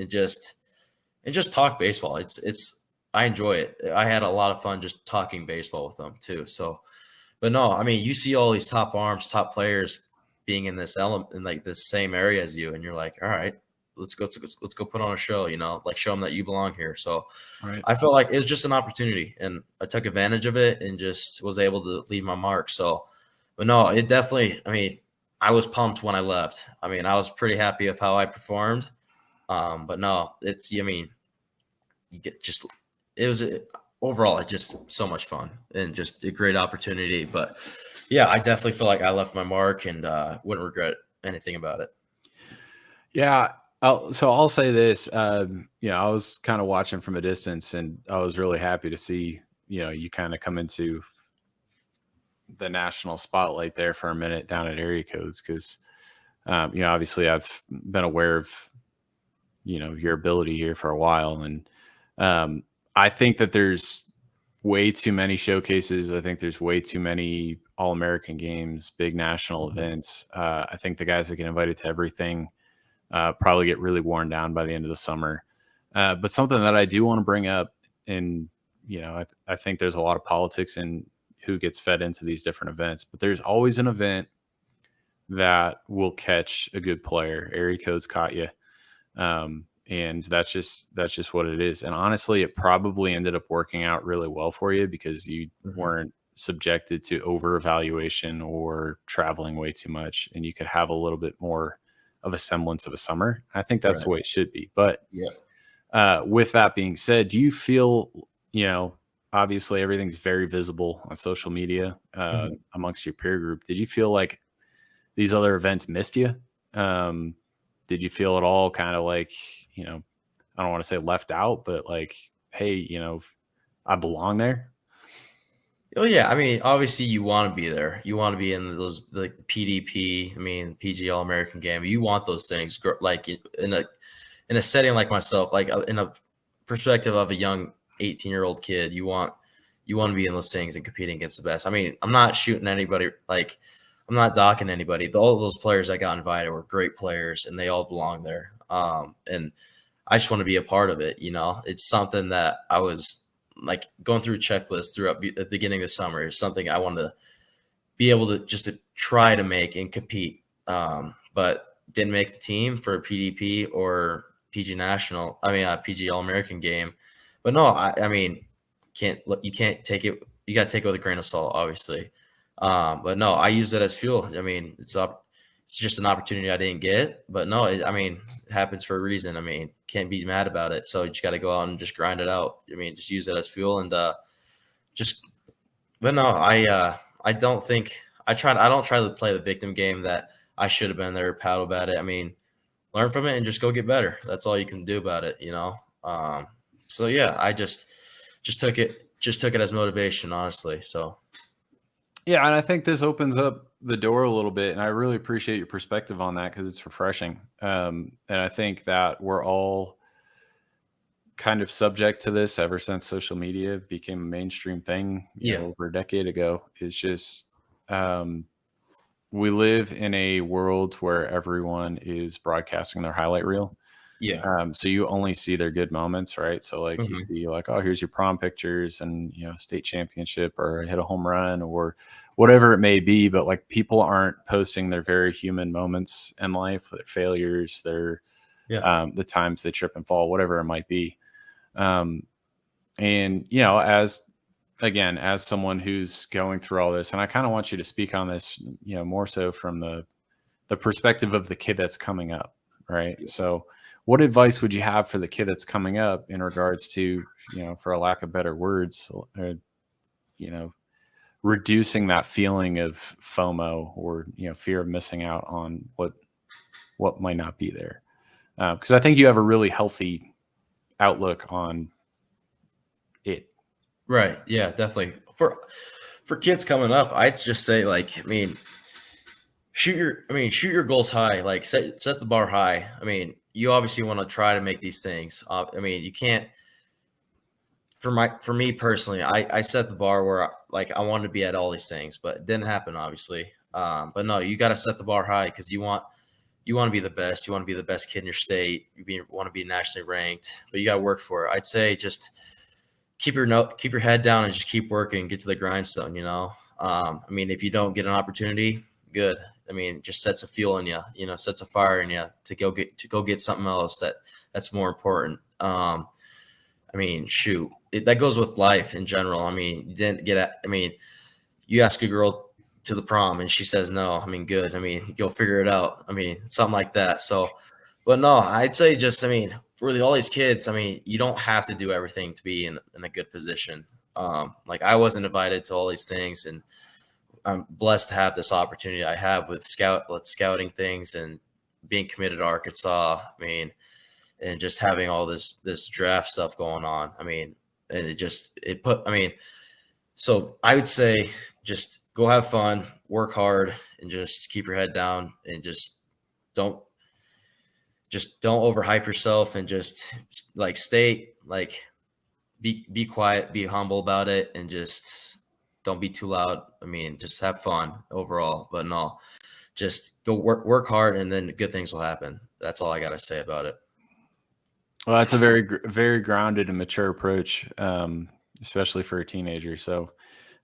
just talk baseball. I enjoy it. I had a lot of fun just talking baseball with them too. So, but no, I mean, you see all these top arms, top players being in this element, in like this same area as you, and you're like, all right, let's go put on a show, like show them that you belong here. So right. I felt like it was just an opportunity, and I took advantage of it and just was able to leave my mark. So, but no, it definitely, I mean, I was pumped when I left. I mean, I was pretty happy of how I performed. But no, overall, it's just so much fun and just a great opportunity. But yeah, I definitely feel like I left my mark, and wouldn't regret anything about it. Yeah. So I'll say this, I was kind of watching from a distance, and I was really happy to see, you kind of come into the national spotlight there for a minute down at area codes. Cause, obviously I've been aware of, your ability here for a while. And I think that there's way too many showcases. I think there's way too many All-American games, big national events. I think the guys that get invited to everything probably get really worn down by the end of the summer. But something that I do want to bring up, and, I think there's a lot of politics in who gets fed into these different events, but there's always an event that will catch a good player. Area codes caught you. And that's just what it is. And honestly, it probably ended up working out really well for you because you weren't subjected to over evaluation or traveling way too much, and you could have a little bit more of a semblance of a summer. I think that's the way it should be. But with that being said, do you feel, obviously everything's very visible on social media amongst your peer group. Did you feel like these other events missed you? Um, did you feel at all kind of like, you know, I don't want to say left out, but like, hey, you know, I belong there? Oh yeah, I mean, obviously you want to be there. You want to be in those like the PDP. I mean, PG All American game. You want those things, like in a setting like myself, like in a perspective of a young 18-year-old kid. You want to be in those things and competing against the best. I mean, I'm not shooting anybody. Like, I'm not docking anybody. All of those players that got invited were great players, and they all belong there. And I just want to be a part of it. It's something that I was like going through a checklist throughout the beginning of the summer. Is something I wanted to be able to just to try to make and compete. But didn't make the team for PDP or PG National. I mean, PG All American game. But no, I mean, you can't take it. You got to take it with a grain of salt, obviously. But no, I use that as fuel. I mean, it's just an opportunity I didn't get. But no, I mean, it happens for a reason. I mean, can't be mad about it. So you just got to go out and just grind it out. I mean, just use it as fuel and just. But no, I don't think I don't try to play the victim game that I should have been there, paddle about it. I mean, learn from it and just go get better. That's all you can do about it, So yeah, I just took it as motivation, honestly. So Yeah, and I think this opens up the door a little bit, and I really appreciate your perspective on that because it's refreshing. And I think that we're all kind of subject to this ever since social media became a mainstream thing, over a decade ago. It's just we live in a world where everyone is broadcasting their highlight reel. yeah, So you only see their good moments, right? So like you see like, oh, here's your prom pictures and state championship or hit a home run or whatever it may be. But like people aren't posting their very human moments in life, their failures, their the times they trip and fall, whatever it might be. And as someone who's going through all this, and I kind of want you to speak on this, more so from the perspective of the kid that's coming up, right? So what advice would you have for the kid that's coming up in regards to, for a lack of better words, you know, reducing that feeling of FOMO or, fear of missing out on what might not be there? Because I think you have a really healthy outlook on it. right, yeah, definitely. For kids coming up, I'd just say like, I mean, shoot your goals high. Like set the bar high. I mean, you obviously want to try to make these things. I mean, you can't. For me personally, I set the bar where I wanted to be at all these things, but it didn't happen, obviously. But no, you got to set the bar high because you want to be the best. You want to be the best kid in your state. Want to be nationally ranked, but you got to work for it. I'd say just keep your head down and just keep working. Get to the grindstone. I mean, if you don't get an opportunity, good. I mean, just sets a fuel in you. Sets a fire in you to go get something else that's more important. I mean, shoot, that goes with life in general. I mean, you didn't get. I mean, you ask a girl to the prom and she says no. I mean, good. I mean, you'll figure it out. I mean, something like that. So, but no, I'd say just. I mean, for all these kids, I mean, you don't have to do everything to be in a good position. Like I wasn't invited to all these things, and I'm blessed to have this opportunity I have with scouting things and being committed to Arkansas. I mean, and just having all this draft stuff going on. I mean, and I mean, so I would say just go have fun, work hard, and just keep your head down and don't don't overhype yourself and just like stay like be quiet, be humble about it, and just don't be too loud. I mean, just have fun overall, but no, just go work hard, and then good things will happen. That's all I got to say about it. Well, that's a very grounded and mature approach, especially for a teenager. So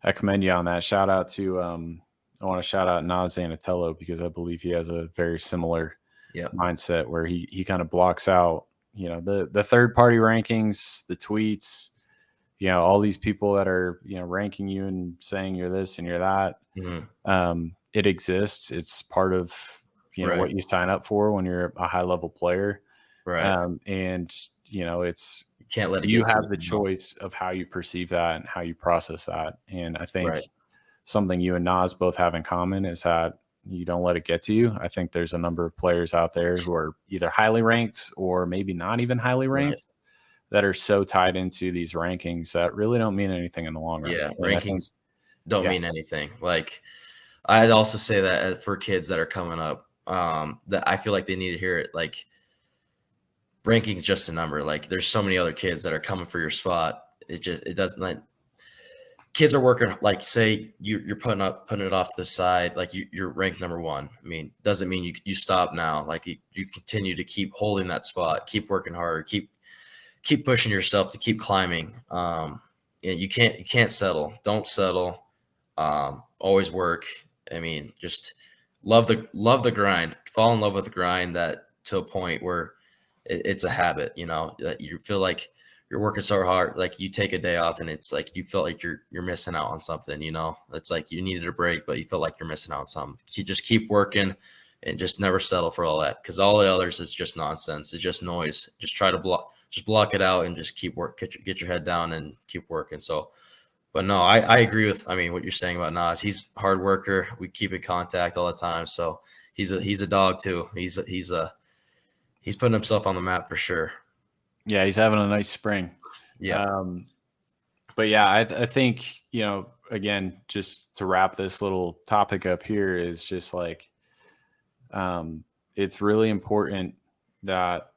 I commend you on that. Shout out to I want to shout out Naz Zanatello because I believe he has a very similar mindset where he kind of blocks out, the third party rankings, the tweets, all these people that are, ranking you and saying you're this and you're that. Mm-hmm. It exists. It's part of, Right. what you sign up for when you're a high level player. Right. And it's can't let it you get to have you. the choice of how you perceive that and how you process that. And I think Right. something you and Nas both have in common is that you don't let it get to you. I think there's a number of players out there who are either highly ranked or maybe not even highly Right. ranked that are so tied into these rankings that really don't mean anything in the long run. Yeah. And I think, Rankings don't yeah, mean anything. Like, I'd also say that for kids that are coming up, that I feel like they need to hear it. Like, ranking is just a number. Like, there's so many other kids that are coming for your spot. It doesn't, like, kids are working, like, say you're putting it off to the side, like you're ranked number one. I mean, doesn't mean you stop now. Like, you continue to keep holding that spot, keep working harder, keep pushing yourself to keep climbing. And you can't settle. Don't settle. Always work. I mean, just love the grind. Fall in love with the grind, that to a point where it's a habit. That you feel like you're working so hard, like you take a day off and it's like you feel like you're missing out on something. It's like you needed a break, but you feel like you're missing out on something. You just keep working and just never settle for all that, because all the others is just nonsense. It's just noise. Just try to block it out and just keep get your head down and keep working. So, but no, I agree with, I mean, what you're saying about Nas. He's a hard worker. We keep in contact all the time. So he's a dog too. He's putting himself on the map for sure. yeah, he's having a nice spring. Yeah. But yeah, I think, again, just to wrap this little topic up here is just like, it's really important that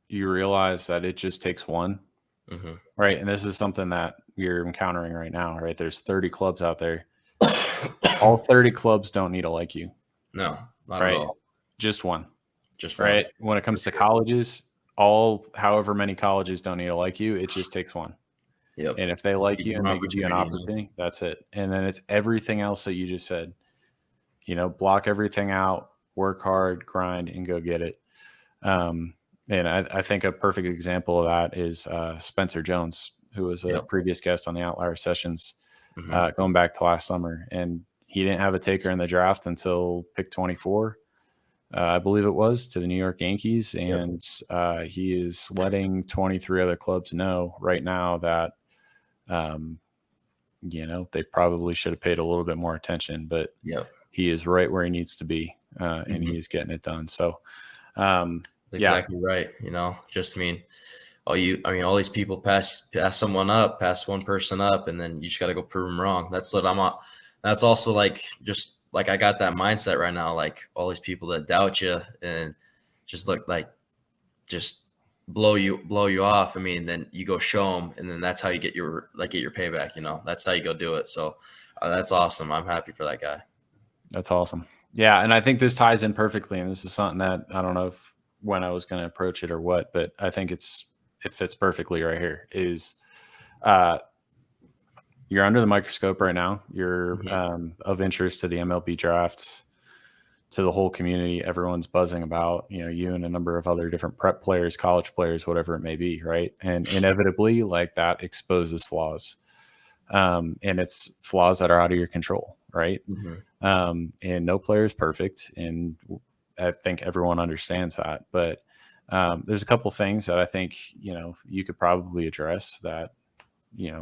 you realize that it just takes one, Mm-hmm. right? And this is something that you're encountering right now, right? There's 30 clubs out there. All 30 clubs don't need to like you. No, not right? at all. Just one, Just one. right? When it comes to colleges, however many colleges don't need to like you. It just takes one. Yep. And if they like you and they give you an Opportunity, opportunity, that's it. And then it's everything else that you just said. Block everything out, work hard, grind, and go get it. And I think a perfect example of that is Spencer Jones, who was a previous guest on the Outlier sessions, going back to last summer. And he didn't have a taker in the draft until pick 24, I believe it was, to the New York Yankees. And he is letting 23 other clubs know right now that, they probably should have paid a little bit more attention, but he is right where he needs to be, and he is getting it done. So, exactly right. Just, all these people pass someone up, pass one person up, and then you just got to go prove them wrong. That's what I'm on. That's also like, just like, I got that mindset right now, like all these people that doubt you and just look like, just blow you off. I mean, then you go show them, and then that's how you get your payback. That's how you go do it. So that's awesome. I'm happy for that guy. That's awesome. Yeah. And I think this ties in perfectly. And this is something that I don't know when I was going to approach it or what, but I think it fits perfectly right here is, you're under the microscope right now. You're of interest to the MLB Draft, to the whole community. Everyone's buzzing about, you and a number of other different prep players, college players, whatever it may be, right? And inevitably, like, that exposes flaws. And it's flaws that are out of your control, right? And no player is perfect. And I think everyone understands that. But there's a couple things that I think, you could probably address that.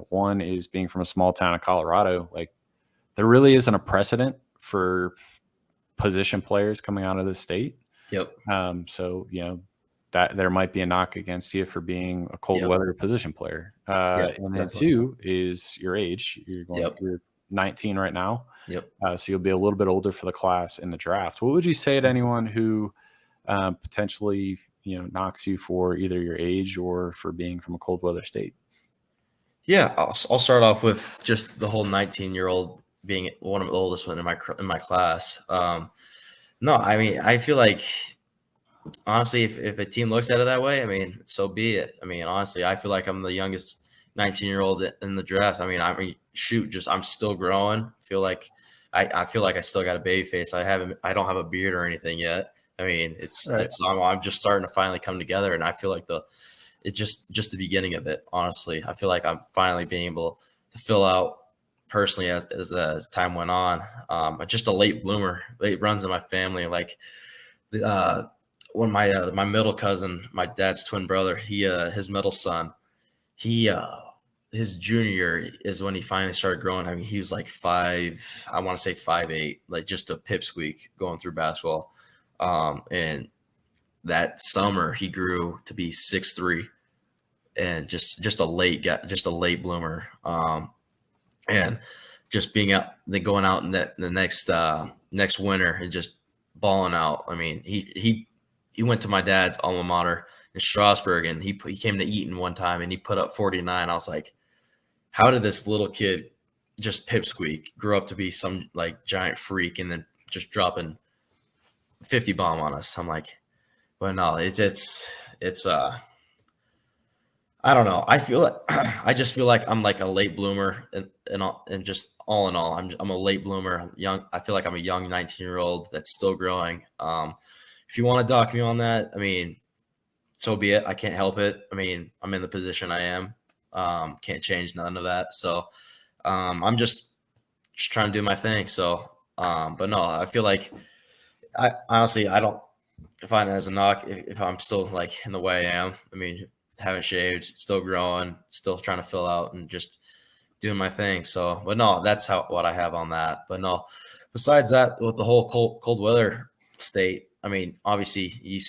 One is being from a small town of Colorado. Like, there really isn't a precedent for position players coming out of the state. So, that there might be a knock against you for being a cold weather position player. And then two is your age. You're 19 right now. So you'll be a little bit older for the class in the draft. What would you say to anyone who potentially, knocks you for either your age or for being from a cold weather state? Yeah, I'll start off with just the whole 19-year-old being one of the oldest one in my class. No, I feel like, honestly, if a team looks at it that way, so be it. Honestly, I feel like I'm the youngest 19-year-old in the draft. I'm still growing. I feel like I still got a baby face. I don't have a beard or anything yet. I'm just starting to finally come together, and I feel like it's just the beginning of it. Honestly, I feel like I'm finally being able to fill out personally as time went on. I'm just a late bloomer. It runs in my family. Like, when my middle cousin, my dad's twin brother, his middle son, he his junior year is when he finally started growing. I mean, he was like 5, I want to say 5'8", like just a pipsqueak going through basketball. And that summer he grew to be 6'3", and just a late bloomer. And just being out, then going out in the next winter and just balling out. I mean, he went to my dad's alma mater in Strasbourg, and he came to Eaton one time and he put up 49. I was like, how did this little kid just pipsqueak grow up to be some like giant freak and then just dropping 50 bomb on us? I'm like, but no, it's I don't know. I feel like I just feel like I'm like a late bloomer, and just all in all, I'm a late bloomer. Young. I feel like I'm a young 19-year-old that's still growing. If you want to dock me on that, I mean, so be it. I can't help it. I mean, I'm in the position I am. Can't change none of that. So I'm just trying to do my thing. So, but no, I feel like I honestly I don't find it as a knock if I'm still like in the way I am. I mean, haven't shaved, still growing, still trying to fill out and just doing my thing. So, but no, that's what I have on that. But no, besides that, with the whole cold weather state, I mean, obviously you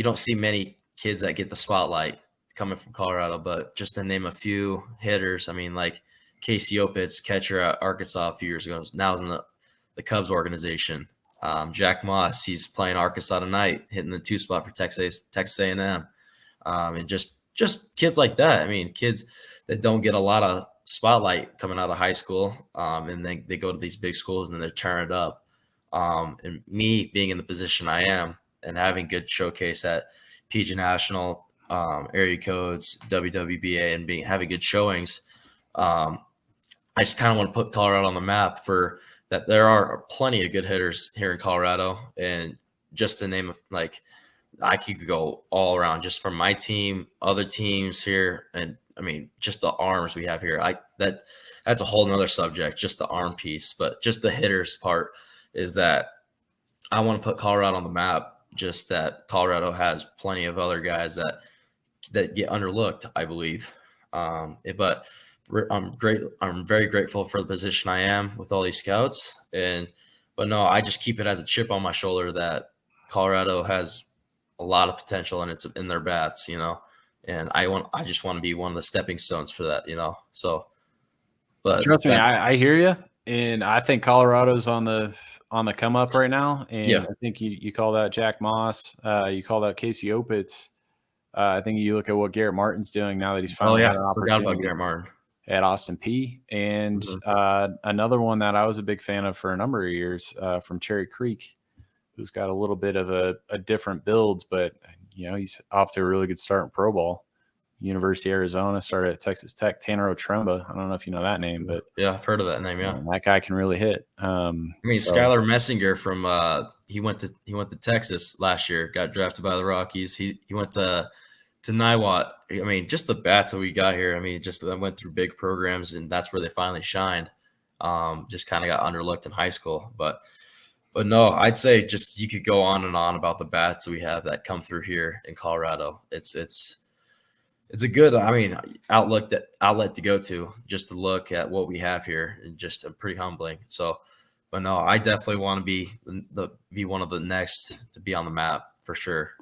don't see many kids that get the spotlight coming from Colorado, but just to name a few hitters, I mean, like Casey Opitz, catcher at Arkansas a few years ago, now is in the Cubs organization. Jack Moss, he's playing Arkansas tonight, hitting the 2 spot for Texas A&M. And just kids like that. I mean, kids that don't get a lot of spotlight coming out of high school, and then they go to these big schools and they're tearing it up. And me being in the position I am and having good showcase at PG National, area codes, WWBA, and having good showings, I just kind of want to put Colorado on the map for that. There are plenty of good hitters here in Colorado, and just to name like I could go all around just from my team, other teams here, and I mean just the arms we have here. That's a whole nother subject, just the arm piece, but just the hitters part is that I want to put Colorado on the map. Just that Colorado has plenty of other guys that get underlooked, I believe. But I'm great. I'm very grateful for the position I am with all these scouts, but no, I just keep it as a chip on my shoulder that Colorado has a lot of potential and it's in their bats, and I just want to be one of the stepping stones for that, so, but trust me, I hear you. And I think Colorado's on the come up right now. And yeah. I think you call that Jack Moss, you call that Casey Opitz. I think you look at what Garrett Martin's doing now that he's finally had an forgot about opportunity Garrett Martin at Austin P. And another one that I was a big fan of for a number of years, from Cherry Creek, who's got a little bit of a different build, but he's off to a really good start in pro ball. University of Arizona, started at Texas Tech. Tanner Otremba, I don't know if you know that name, but yeah, I've heard of that name. Yeah, that guy can really hit. I mean, Skylar Messinger from he went to Texas last year, got drafted by the Rockies. He went to Niwot. I mean, just the bats that we got here. I mean, I went through big programs, and that's where they finally shined. Just kind of got underlooked in high school, but no, I'd say just you could go on and on about the bats we have that come through here in Colorado. It's a good, I mean, outlet to go to just to look at what we have here, and just pretty humbling. So, but no, I definitely want to be one of the next to be on the map for sure.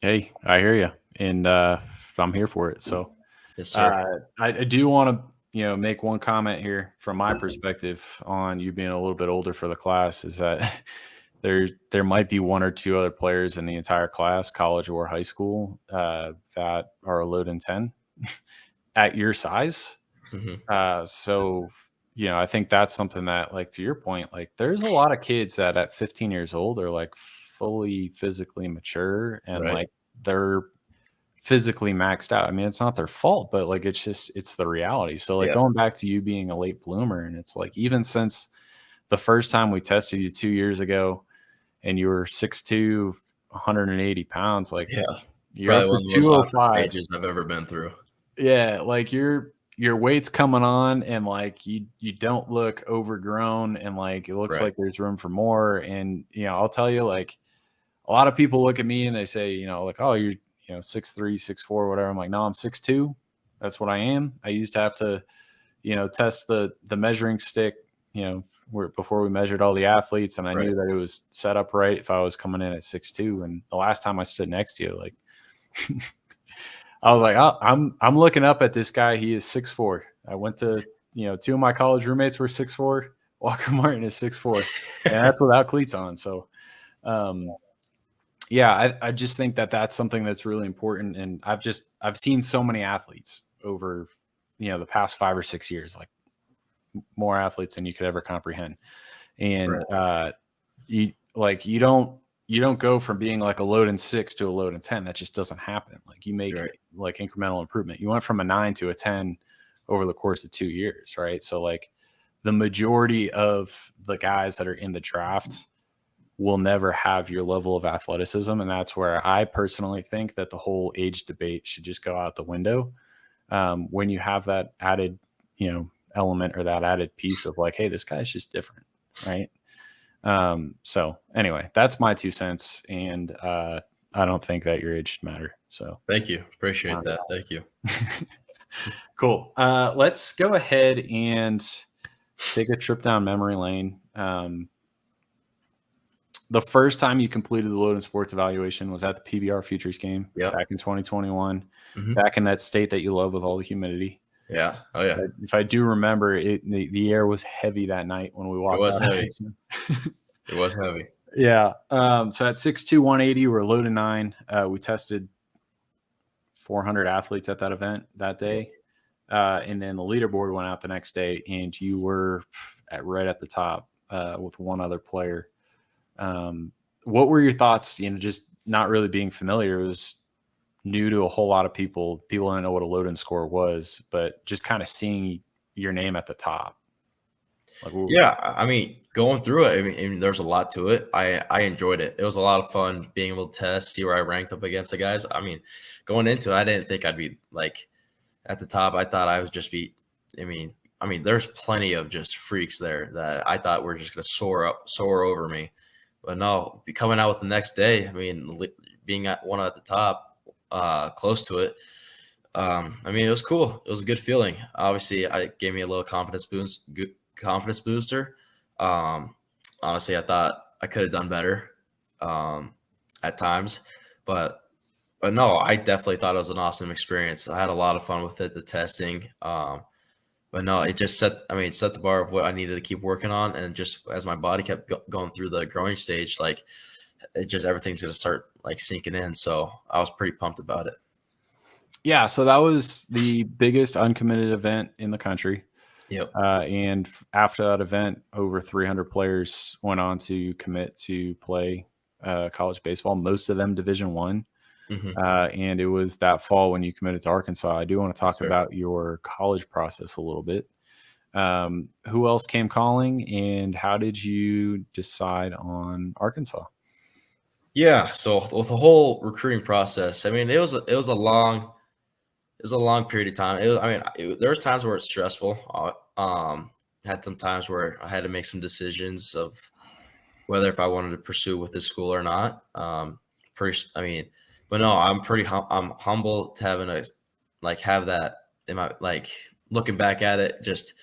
Hey, I hear you, and I'm here for it. So, yes, sir. I do want to make one comment here from my perspective on you being a little bit older for the class, is that there might be one or two other players in the entire class, college or high school, that are a Loden 10 at your size. Mm-hmm. So, I think that's something that, like, to your point, like, there's a lot of kids that at 15 years old are like fully physically mature and Right. like they're physically maxed out. I mean, it's not their fault, but like it's the reality. So like going back to you being a late bloomer, and it's like even since the first time we tested you 2 years ago and you were 6'2", 180 pounds, like you're probably up one of to the most 205 stages I've ever been through. Yeah, like your weight's coming on, and like you don't look overgrown, and like it looks like there's room for more. And I'll tell you, like, a lot of people look at me and they say, like, oh, you're 6'3", 6'4", whatever. I'm like, no, I'm 6'2". That's what I am. I used to have to, test the measuring stick, before we measured all the athletes, and I knew that it was set up right if I was coming in at 6'2". And the last time I stood next to you, like, I was like, oh, I'm looking up at this guy. He is 6'4". I went to, two of my college roommates were 6'4". Walker Martin is 6'4", and that's without cleats on. So, yeah, I just think that that's something that's really important. And I've seen so many athletes over, the past 5 or 6 years, like more athletes than you could ever comprehend. And you don't go from being like a Loden 6 to a Loden 10. That just doesn't happen. Like you make like incremental improvement. You went from a 9 to a 10 over the course of 2 years, right? So like the majority of the guys that are in the draft will never have your level of athleticism. And that's where I personally think that the whole age debate should just go out the window. When you have that added, element or that added piece of like, hey, this guy's just different, right? So anyway, that's my 2 cents. And I don't think that your age should matter. So thank you. Appreciate that. Thank you. Cool. Let's go ahead and take a trip down memory lane. The first time you completed the Loden Sports evaluation was at the PBR Futures game back in 2021, back in that state that you love with all the humidity. Yeah. Oh, yeah. If I do remember, the air was heavy that night when we walked out. It was heavy. It was heavy. Yeah. So at 6'2", 180, we're Loden 9. We tested 400 athletes at that event that day. And then the leaderboard went out the next day, and you were right at the top with one other player. What were your thoughts? Just not really being familiar. It was new to a whole lot of people. People didn't know what a Loden score was, but just kind of seeing your name at the top. Like, yeah, I mean, going through it, I mean, there's a lot to it. I enjoyed it. It was a lot of fun being able to test, see where I ranked up against the guys. I mean, going into it, I didn't think I'd be like at the top. I thought I would just be. I mean, there's plenty of just freaks there that I thought were just going to soar over me. But no, coming out with the next day, I mean, being at one at the top, close to it, I mean, it was cool. It was a good feeling. Obviously, it gave me a little confidence booster. Honestly, I thought I could have done better at times, but no, I definitely thought it was an awesome experience. I had a lot of fun with it, the testing. But no, it just set the bar of what I needed to keep working on. And just as my body kept going through the growing stage, like everything's going to start like sinking in. So I was pretty pumped about it. Yeah. So that was the biggest uncommitted event in the country. Yep. And after that event, over 300 players went on to commit to play college baseball, most of them Division I. And it was that fall when you committed to Arkansas. I do want to talk about your college process a little bit. Who else came calling, and how did you decide on Arkansas? Yeah, so with the whole recruiting process, I mean, it was a long period of time. There were times where it's stressful. Had some times where I had to make some decisions of whether if I wanted to pursue with this school or not. But no, I'm humble to have that in my, looking back at it, just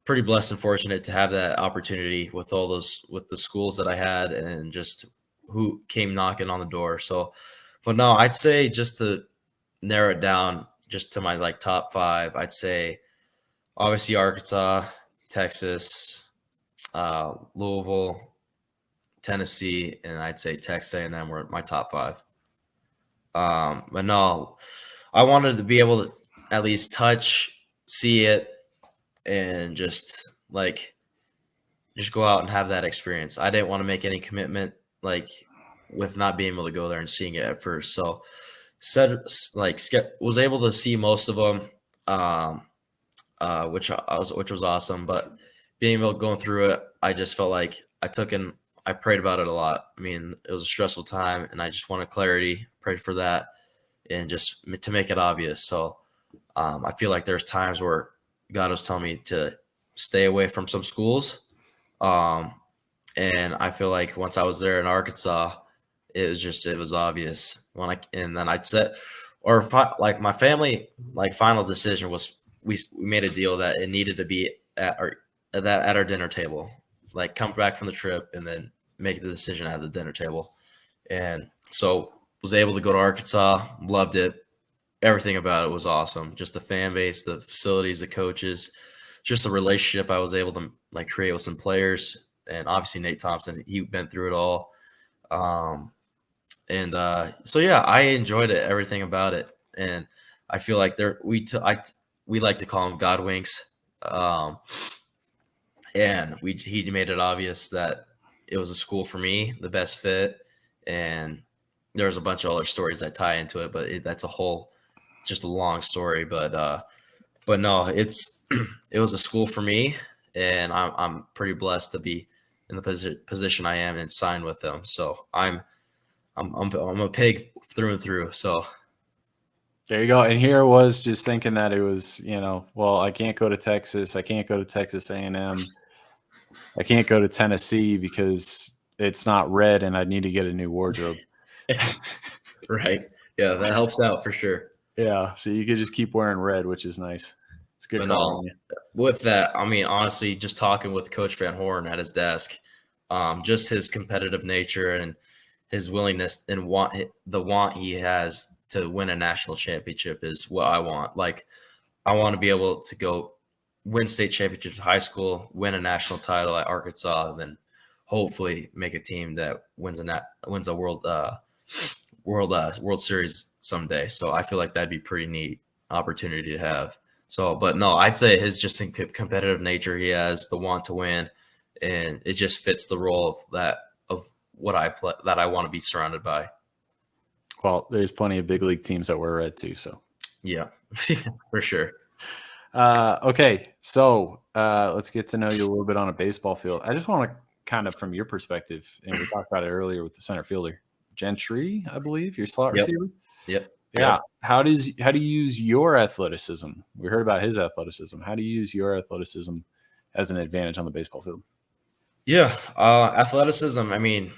pretty blessed and fortunate to have that opportunity with with the schools that I had and just who came knocking on the door. So, but no, I'd say just to narrow it down just to my top 5, I'd say obviously Arkansas, Texas, Louisville, Tennessee, and I'd say Texas A&M were my top 5. But no, I wanted to be able to at least touch, see it, and just go out and have that experience. I didn't want to make any commitment with not being able to go there and seeing it at first. So was able to see most of them, which was awesome. But being able to go through it, I just felt like I prayed about it a lot. I mean, it was a stressful time, and I just wanted clarity, prayed for that, and just to make it obvious. So I feel like there's times where God was telling me to stay away from some schools. And I feel like once I was there in Arkansas, it was obvious and then I'd set, or if like my family, like final decision was we made a deal that it needed to be at our dinner table, like come back from the trip and then make the decision at the dinner table. And so was able to go to Arkansas, loved it. Everything about it was awesome. Just the fan base, the facilities, the coaches, just the relationship I was able to like create with some players, and obviously Nate Thompson, he'd been through it all. And so yeah, I enjoyed it, everything about it, and I feel like we like to call them God winks, and he made it obvious that it was a school for me, the best fit, and there's a bunch of other stories that tie into it, but that's just a long story. But no, it was a school for me, and I'm pretty blessed to be in the position I am and signed with them. So I'm a pig through and through. So there you go. And here was just thinking that it was, well, I can't go to Texas. I can't go to Texas A&M. I can't go to Tennessee because it's not red and I need to get a new wardrobe. Right. Yeah, that helps out for sure. Yeah. So you could just keep wearing red, which is nice. It's good. With that, I mean, honestly, just talking with Coach Van Horn at his desk, just his competitive nature and his willingness and the want he has to win a national championship is what I want. Like, I want to be able to go win state championships in high school, win a national title at Arkansas, and then hopefully make a team that wins a World Series someday. So I feel like that'd be pretty neat opportunity to have. So, but no, I'd say his just competitive nature, he has the want to win, and it just fits the role of what I play, that I want to be surrounded by. Well, there's plenty of big league teams that wear red too. So yeah, for sure. Okay. So let's get to know you a little bit on a baseball field. I just want to kind of, from your perspective, and we talked about it earlier with the center fielder, Gentry, I believe, your slot receiver. Yep. Yeah. How do you use your athleticism? We heard about his athleticism. How do you use your athleticism as an advantage on the baseball field? Yeah. Athleticism. I mean,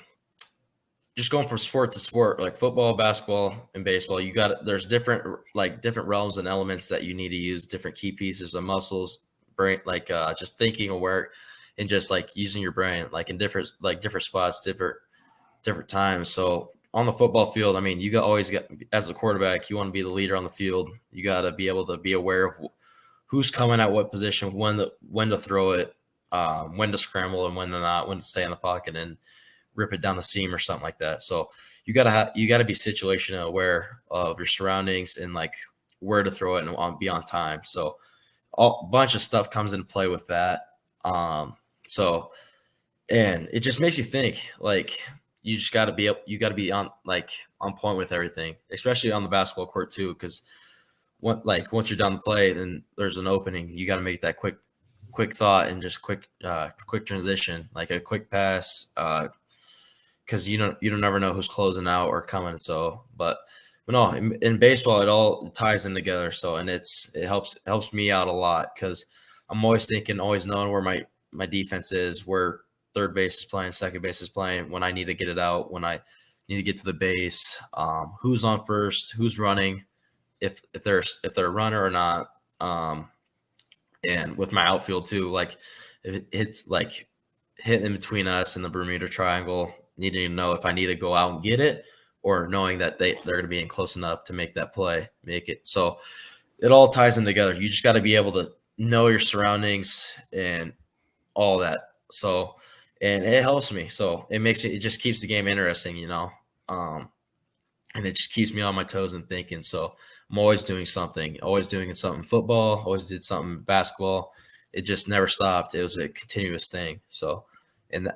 just going from sport to sport, like football, basketball, and baseball, there's different realms and elements that you need to use, different key pieces of muscles, brain, like just thinking aware and just like using your brain, like in different spots, different times. So on the football field, I mean, always get, as a quarterback, you want to be the leader on the field. You got to be able to be aware of who's coming at what position, when to throw it, when to scramble and when to not, when to stay in the pocket and rip it down the seam or something like that. So you gotta be situational aware of your surroundings and like where to throw it and be on time. So a bunch of stuff comes into play with that. So, and it just makes you think, like, you just got to be on point with everything, especially on the basketball court too. Cause once you're done the play, then there's an opening. You got to make that quick thought and just quick transition, like a quick pass. Cause you don't never know who's closing out or coming. So, but no, in baseball, it all ties in together. So, and it helps me out a lot. Cause I'm always thinking, always knowing where my defense is, where third base is playing, second base is playing, when I need to get it out, when I need to get to the base, who's on first, who's running, if they're a runner or not. And with my outfield too, like if it's like hit in between us and the Bermuda Triangle, needing to know if I need to go out and get it, or knowing that they're going to be in close enough to make that play, make it. So it all ties in together. You just got to be able to know your surroundings and all that. So, and it helps me. So it just keeps the game interesting, and it just keeps me on my toes and thinking. So I'm always doing something football, always did something basketball. It just never stopped. It was a continuous thing. So, and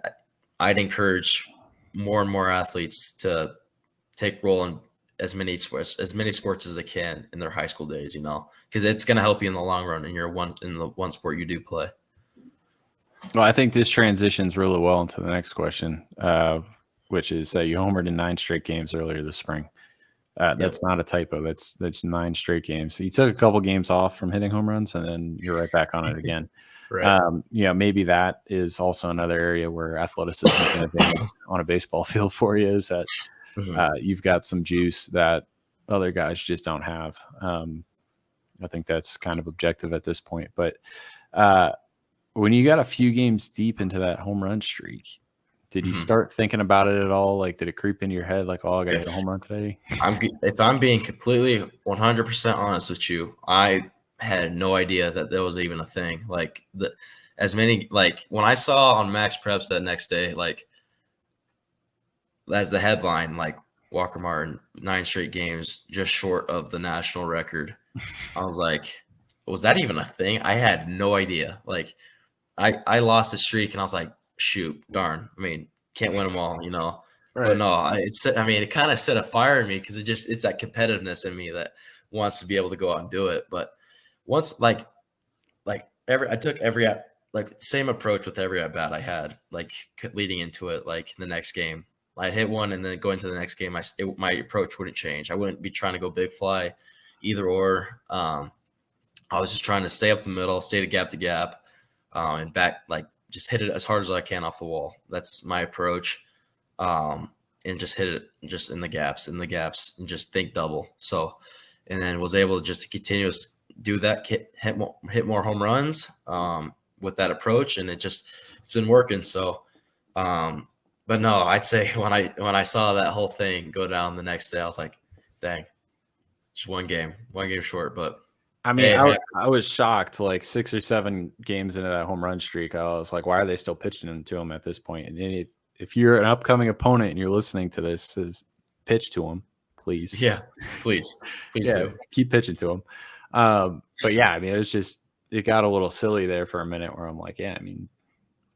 I'd encourage more and more athletes to take role in as many sports as they can in their high school days, because it's going to help you in the long run in the one sport you do play. Well, I think this transitions really well into the next question, which is you homered in 9 straight games earlier this spring. That's not a typo. That's 9 straight games. So you took a couple games off from hitting home runs, and then you're right back on it again. Right. Maybe that is also another area where athleticism is an advantage on a baseball field for you. Is that you've got some juice that other guys just don't have. I think that's kind of objective at this point. But when you got a few games deep into that home run streak, did you start thinking about it at all? Like, did it creep into your head? Like, oh, I got to hit a home run today? If I'm being completely 100% honest with you, I had no idea that there was even a thing. Like when I saw on Max Preps that next day, like as the headline, like Walker Martin 9 straight games just short of the national record. I was like, was that even a thing? I had no idea. Like I lost the streak and I was like, shoot, darn. I mean, can't win them all, you know. Right. But no, it kind of set a fire in me because it's that competitiveness in me that wants to be able to go out and do it. But once I took every same approach with every at bat I had, like leading into it, like the next game, I hit one and then going to the next game, my approach wouldn't change. I wouldn't be trying to go big fly, either or. I was just trying to stay up the middle, stay to gap, and back, like just hit it as hard as I can off the wall. That's my approach. And just hit it just in the gaps and just think double. So, and then was able to just continue to do that, hit more home runs with that approach. And it's been working. So, but no, I'd say when I saw that whole thing go down the next day, I was like, dang, just one game short. But I mean, I was shocked. Like 6 or 7 games into that home run streak, I was like, why are they still pitching to him at this point? And if you're an upcoming opponent and you're listening to this, is pitch to him, please. Yeah, please do. Keep pitching to him. But yeah, I mean, it got a little silly there for a minute where I'm like, yeah, I mean,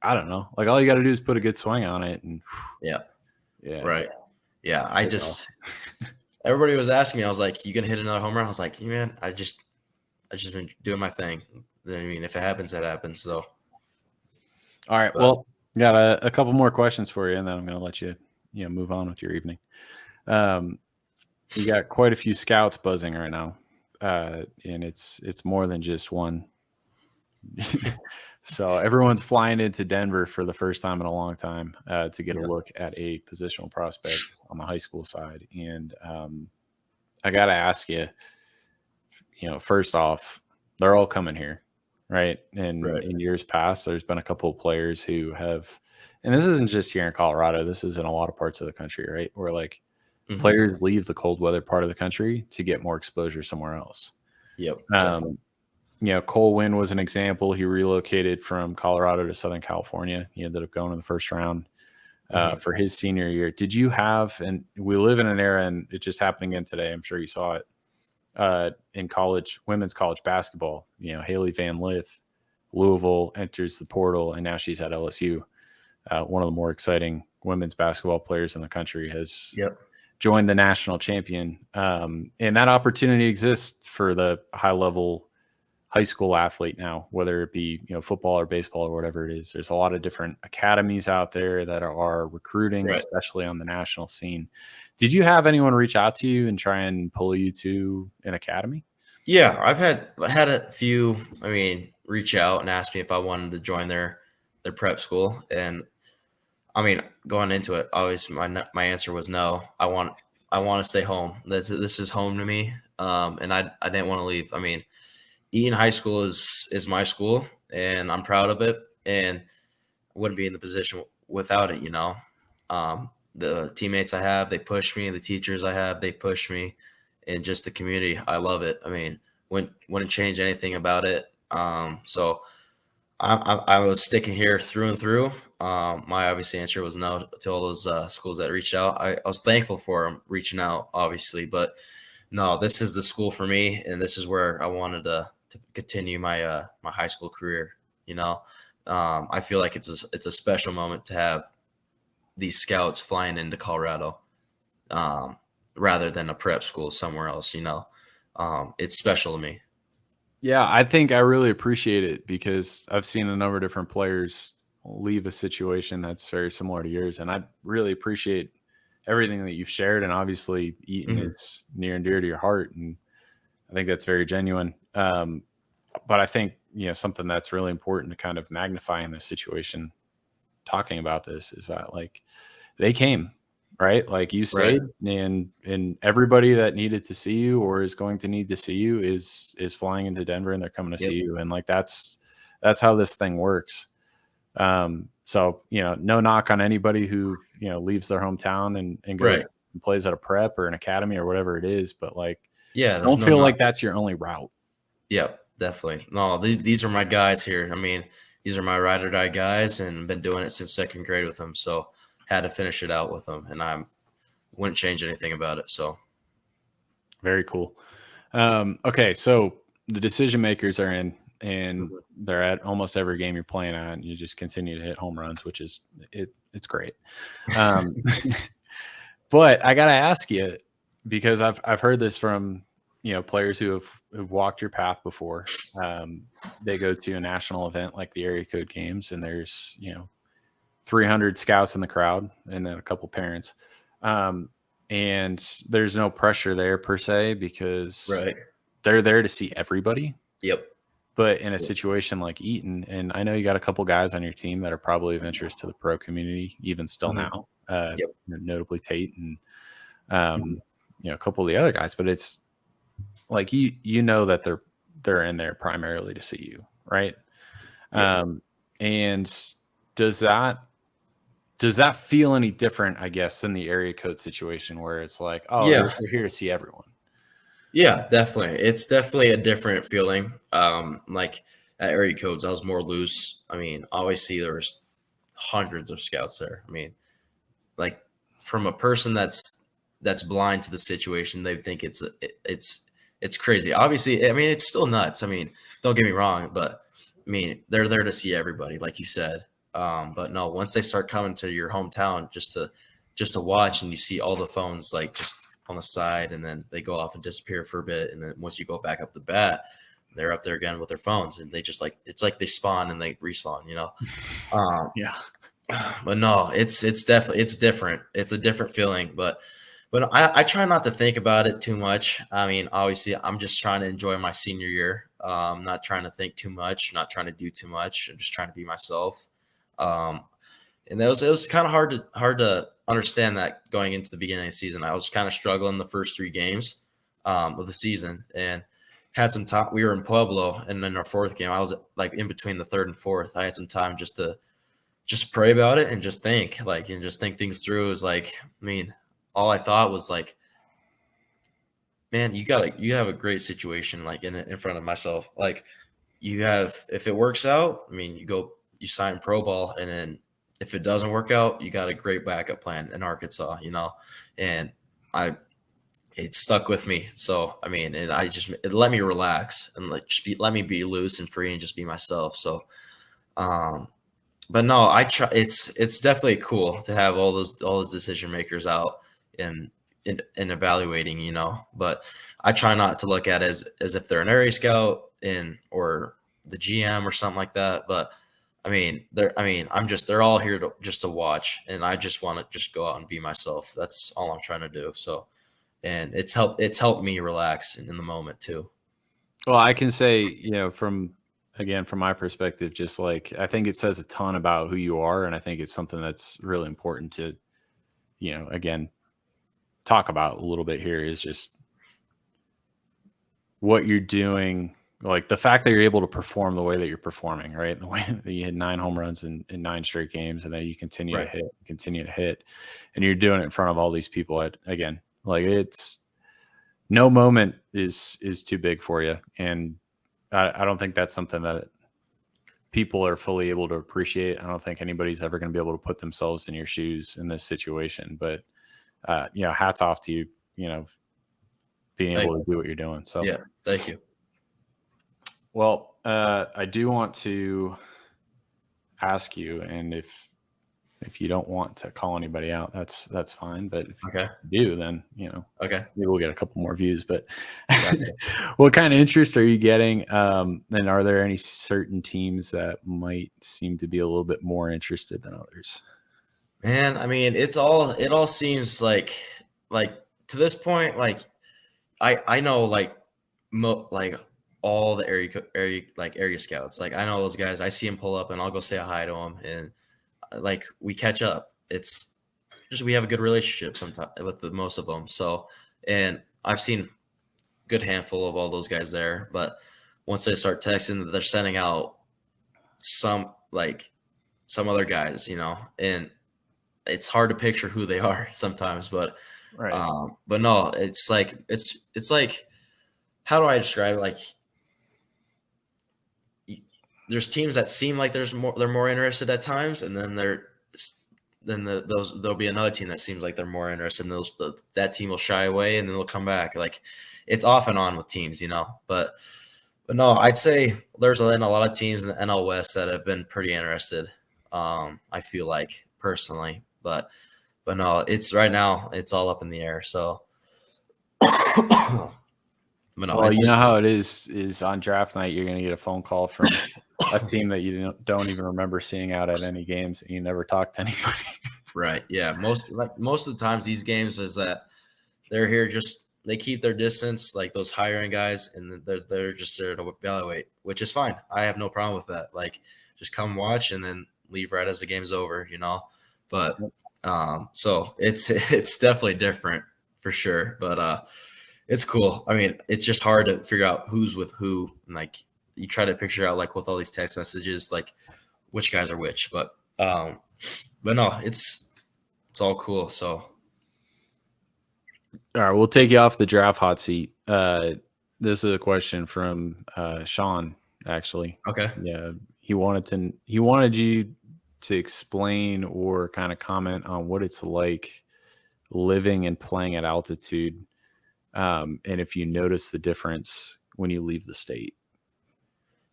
I don't know. Like all you got to do is put a good swing on it, and yeah, right, yeah. Everybody was asking me, I was like, "You gonna hit another home run?" I was like, "Man, I just been doing my thing." I mean, if it happens, that happens. So, all right. Well, got a couple more questions for you, and then I'm going to let you move on with your evening. You got quite a few scouts buzzing right now, and it's more than just one. So everyone's flying into Denver for the first time in a long time to get a look at a positional prospect on the high school side. And I got to ask you, first off, they're all coming here, right? And in years past, there's been a couple of players who have, and this isn't just here in Colorado, this is in a lot of parts of the country, right? Where like players leave the cold weather part of the country to get more exposure somewhere else. Yep. Cole Winn was an example. He relocated from Colorado to Southern California. He ended up going in the first round for his senior year. Did you have, and we live in an era, and it just happened again today, I'm sure you saw it, in college, women's college basketball, Haley Van Lith, Louisville enters the portal, and now she's at LSU. One of the more exciting women's basketball players in the country has joined the national champion. And that opportunity exists for the high-level high school athlete now, whether it be football or baseball or whatever it is. There's a lot of different academies out there that are recruiting, especially on the national scene. Did you have anyone reach out to you and try and pull you to an academy? Yeah, I've had a few, reach out and ask me if I wanted to join their prep school. And I mean, going into it, always my answer was no. I want to stay home. This is home to me. And I didn't want to leave. I mean, Eaton High School is my school, and I'm proud of it, and I wouldn't be in the position without it. The teammates I have, they push me. The teachers I have, they push me, and just the community, I love it. I mean, wouldn't change anything about it. So I was sticking here through and through. My obvious answer was no to all those schools that reached out. I was thankful for them reaching out, obviously, but no, this is the school for me, and this is where I wanted to continue my my high school career. I feel like it's a special moment to have these scouts flying into Colorado rather than a prep school somewhere else. It's special to me. Yeah, I think I really appreciate it because I've seen a number of different players leave a situation that's very similar to yours, and I really appreciate everything that you've shared. And obviously Eaton is near and dear to your heart, and I think that's very genuine. But I think, something that's really important to kind of magnify in this situation, talking about this, is that like they came, right? Like you Right. stayed, and everybody that needed to see you or is going to need to see you is flying into Denver, and they're coming to Yep. see you. And like that's how this thing works. So no knock on anybody who leaves their hometown and goes Right. and plays at a prep or an academy or whatever it is, but like Yeah. There's don't no feel knock. like that's your only route. Yep, definitely. No, these are my guys here. I mean, these are my ride or die guys, and been doing it since second grade with them. So had to finish it out with them, and I wouldn't change anything about it. So Very cool. Okay, so the decision makers are in, and they're at almost every game you're playing at, and you just continue to hit home runs, which is it's great. But I gotta ask you, because I've heard this from players who've walked your path before. They go to a national event like the area code games, and there's 300 scouts in the crowd, and then a couple parents. And there's no pressure there per se because right. they're there to see everybody. Yep. But in a situation like Eaton, and I know you got a couple guys on your team that are probably of interest to the pro community, even still now, Yep. notably Tate and a couple of the other guys. But it's like that they're in there primarily to see you, right? Yep. And does that feel any different, I guess, than the area code situation where it's like, oh, Yeah. they're here to see everyone? Yeah, definitely. It's definitely a different feeling. Like at area codes, I was more loose. I mean, obviously there was hundreds of scouts there. I mean, like from a person that's blind to the situation, they think it's crazy. Obviously, I mean, it's still nuts. I mean, don't get me wrong, but I mean, they're there to see everybody, like you said. But no, once they start coming to your hometown just to watch, and you see all the phones like just on the side, and then they go off and disappear for a bit, and then once you go back up the bat, they're up there again with their phones, and they just like it's like they spawn and they respawn, Yeah. But no, it's definitely it's different. It's a different feeling, but I try not to think about it too much. I mean, obviously, I'm just trying to enjoy my senior year. Not trying to think too much, not trying to do too much. I'm just trying to be myself. And it was kind of hard to understand that going into the beginning of the season. I was kind of struggling the first 3 games of the season, and had some time. We were in Pueblo, and then our 4th game, I was like in between the 3rd and 4th. I had some time just to pray about it and just think things through. It was like, I mean, all I thought was like, man, you have a great situation like in front of myself. Like if it works out, I mean, you sign pro ball, and then if it doesn't work out, you got a great backup plan in Arkansas, and it stuck with me. So, I mean, and it let me relax and like let me be loose and free and just be myself. So, but no, I try. It's definitely cool to have all those decision makers out and evaluating, But I try not to look at it as if they're an area scout or the GM or something like that. But they're all here to watch, and I just want to just go out and be myself. That's all I'm trying to do. So, and it's helped me relax in the moment too. Well, I can say, from my perspective, just like I think it says a ton about who you are, and I think it's something that's really important to, again, talk about a little bit here is just what you're doing, like the fact that you're able to perform the way that you're performing, right? The way that you hit 9 home runs in 9 straight games, and then you continue Right. to hit, and you're doing it in front of all these people. Again, like it's no moment is too big for you, and I don't think that's something that people are fully able to appreciate. I don't think anybody's ever going to be able to put themselves in your shoes in this situation. But hats off to you, being able to do what you're doing. So yeah, thank you. Well, I do want to ask you, and if you don't want to call anybody out, that's fine. But if you do, then Okay. maybe we'll get a couple more views. But what kind of interest are you getting? And are there any certain teams that might seem to be a little bit more interested than others? Man, I mean, it all seems like to this point, like I know like all the area scouts. Like I know those guys. I see them pull up, and I'll go say hi to them, and like we catch up. It's we have a good relationship sometimes with most of them. So, and I've seen good handful of all those guys there, but once they start texting, they're sending out some other guys, and it's hard to picture who they are sometimes, but Right. but no, it's like how do I describe it? Like there's teams that seem like they're more interested at times, and then there'll be another team that seems like they're more interested, and that team will shy away, and then they'll come back. Like it's off and on with teams, but no, I'd say there's been a lot of teams in the NL West that have been pretty interested. I feel like personally, but no, it's right now it's all up in the air. So, but no, Well, you know how it is on draft night. You're going to get a phone call from a team that you don't even remember seeing out at any games, and you never talk to anybody. Right. Yeah. Most of the times these games is that they're here they keep their distance, like those hiring guys, and they're just there to evaluate, which is fine. I have no problem with that. Like just come watch and then leave right as the game's over, But so it's definitely different for sure. But it's cool. I mean, it's just hard to figure out who's with who. And like you try to picture out like with all these text messages, like which guys are which. But no, it's all cool. So All right, we'll take you off the draft hot seat. This is a question from Sean, actually. okay. Yeah, he wanted you to explain or kind of comment on what it's like living and playing at altitude, and if you notice the difference when you leave the state.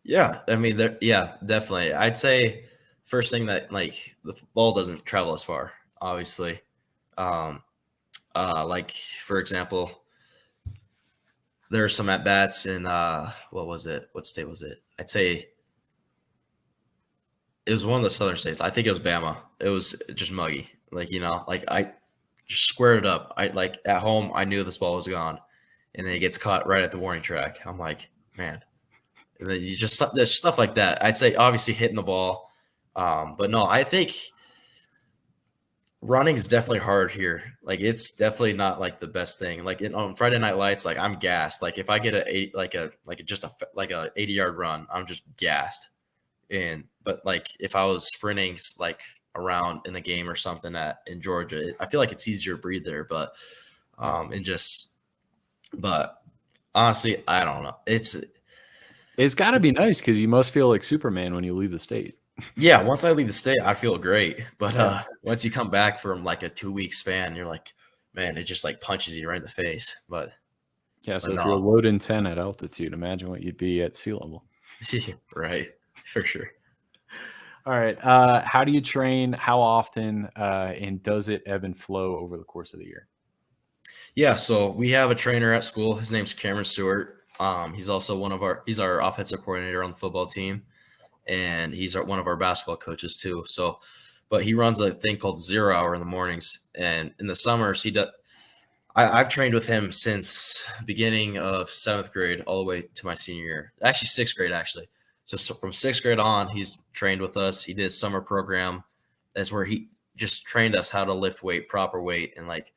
Yeah, I mean, yeah, definitely. I'd say first thing that like the ball doesn't travel as far, obviously. Like for example, there are some at bats in what was it? What state was it? I'd say it was one of the southern states. I think it was Bama. It was just muggy, like like I just squared it up. I like at home, I knew this ball was gone, and then it gets caught right at the warning track. I'm like, man. And then there's stuff like that. I'd say obviously hitting the ball, but no, I think running is definitely hard here. Like it's definitely not like the best thing. Like on Friday Night Lights, like I'm gassed. Like if I get a 80-yard run, I'm just gassed. But like if I was sprinting like around in the game or something in Georgia, I feel like it's easier to breathe there. But but honestly, I don't know. It's got to be nice because you must feel like Superman when you leave the state. Yeah, once I leave the state, I feel great. But once you come back from like a 2-week span, you're like, man, it just like punches you right in the face. But yeah, so if you're Loden 10 at altitude, imagine what you'd be at sea level. Right, for sure. All right. How do you train? How often? And does it ebb and flow over the course of the year? Yeah, so we have a trainer at school. His name's Cameron Stewart. He's also he's our offensive coordinator on the football team, and he's one of our basketball coaches too. So, but he runs a thing called 0 Hour in the mornings, and in the summers I've trained with him since beginning of 7th grade all the way to my senior year. Actually, 6th grade actually. So from 6th grade on, he's trained with us. He did a summer program. That's where he just trained us how to lift weight, proper weight, and like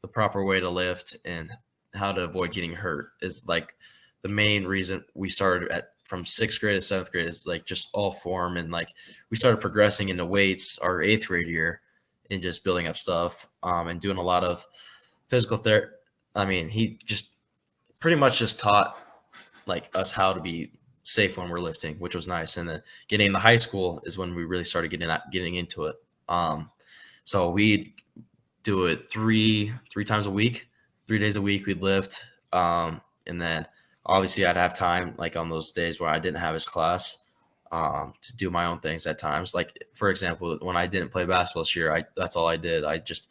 the proper way to lift and how to avoid getting hurt is like the main reason we started from 6th grade to 7th grade is like just all form. And like we started progressing into weights our 8th grade year and just building up stuff and doing a lot of physical therapy. I mean, he just pretty much just taught like us how to be safe when we're lifting, which was nice. And then getting into high school is when we really started getting into it. So we do it three times a week, 3 days a week. We'd lift. And then obviously I'd have time like on those days where I didn't have his class to do my own things at times. Like for example, when I didn't play basketball this year, that's all I did. I just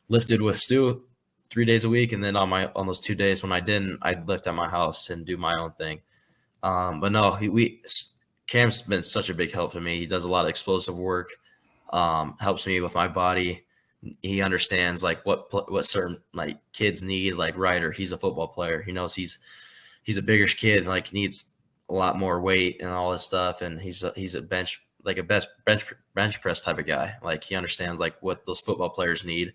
lifted with Stu 3 days a week. And then on those 2 days when I didn't, I'd lift at my house and do my own thing. But no, Cam's been such a big help to me. He does a lot of explosive work, helps me with my body. He understands like what certain like kids need. Like Ryder, he's a football player. He knows he's a bigger kid, like needs a lot more weight and all this stuff. And he's a bench a best bench press type of guy. Like he understands like what those football players need.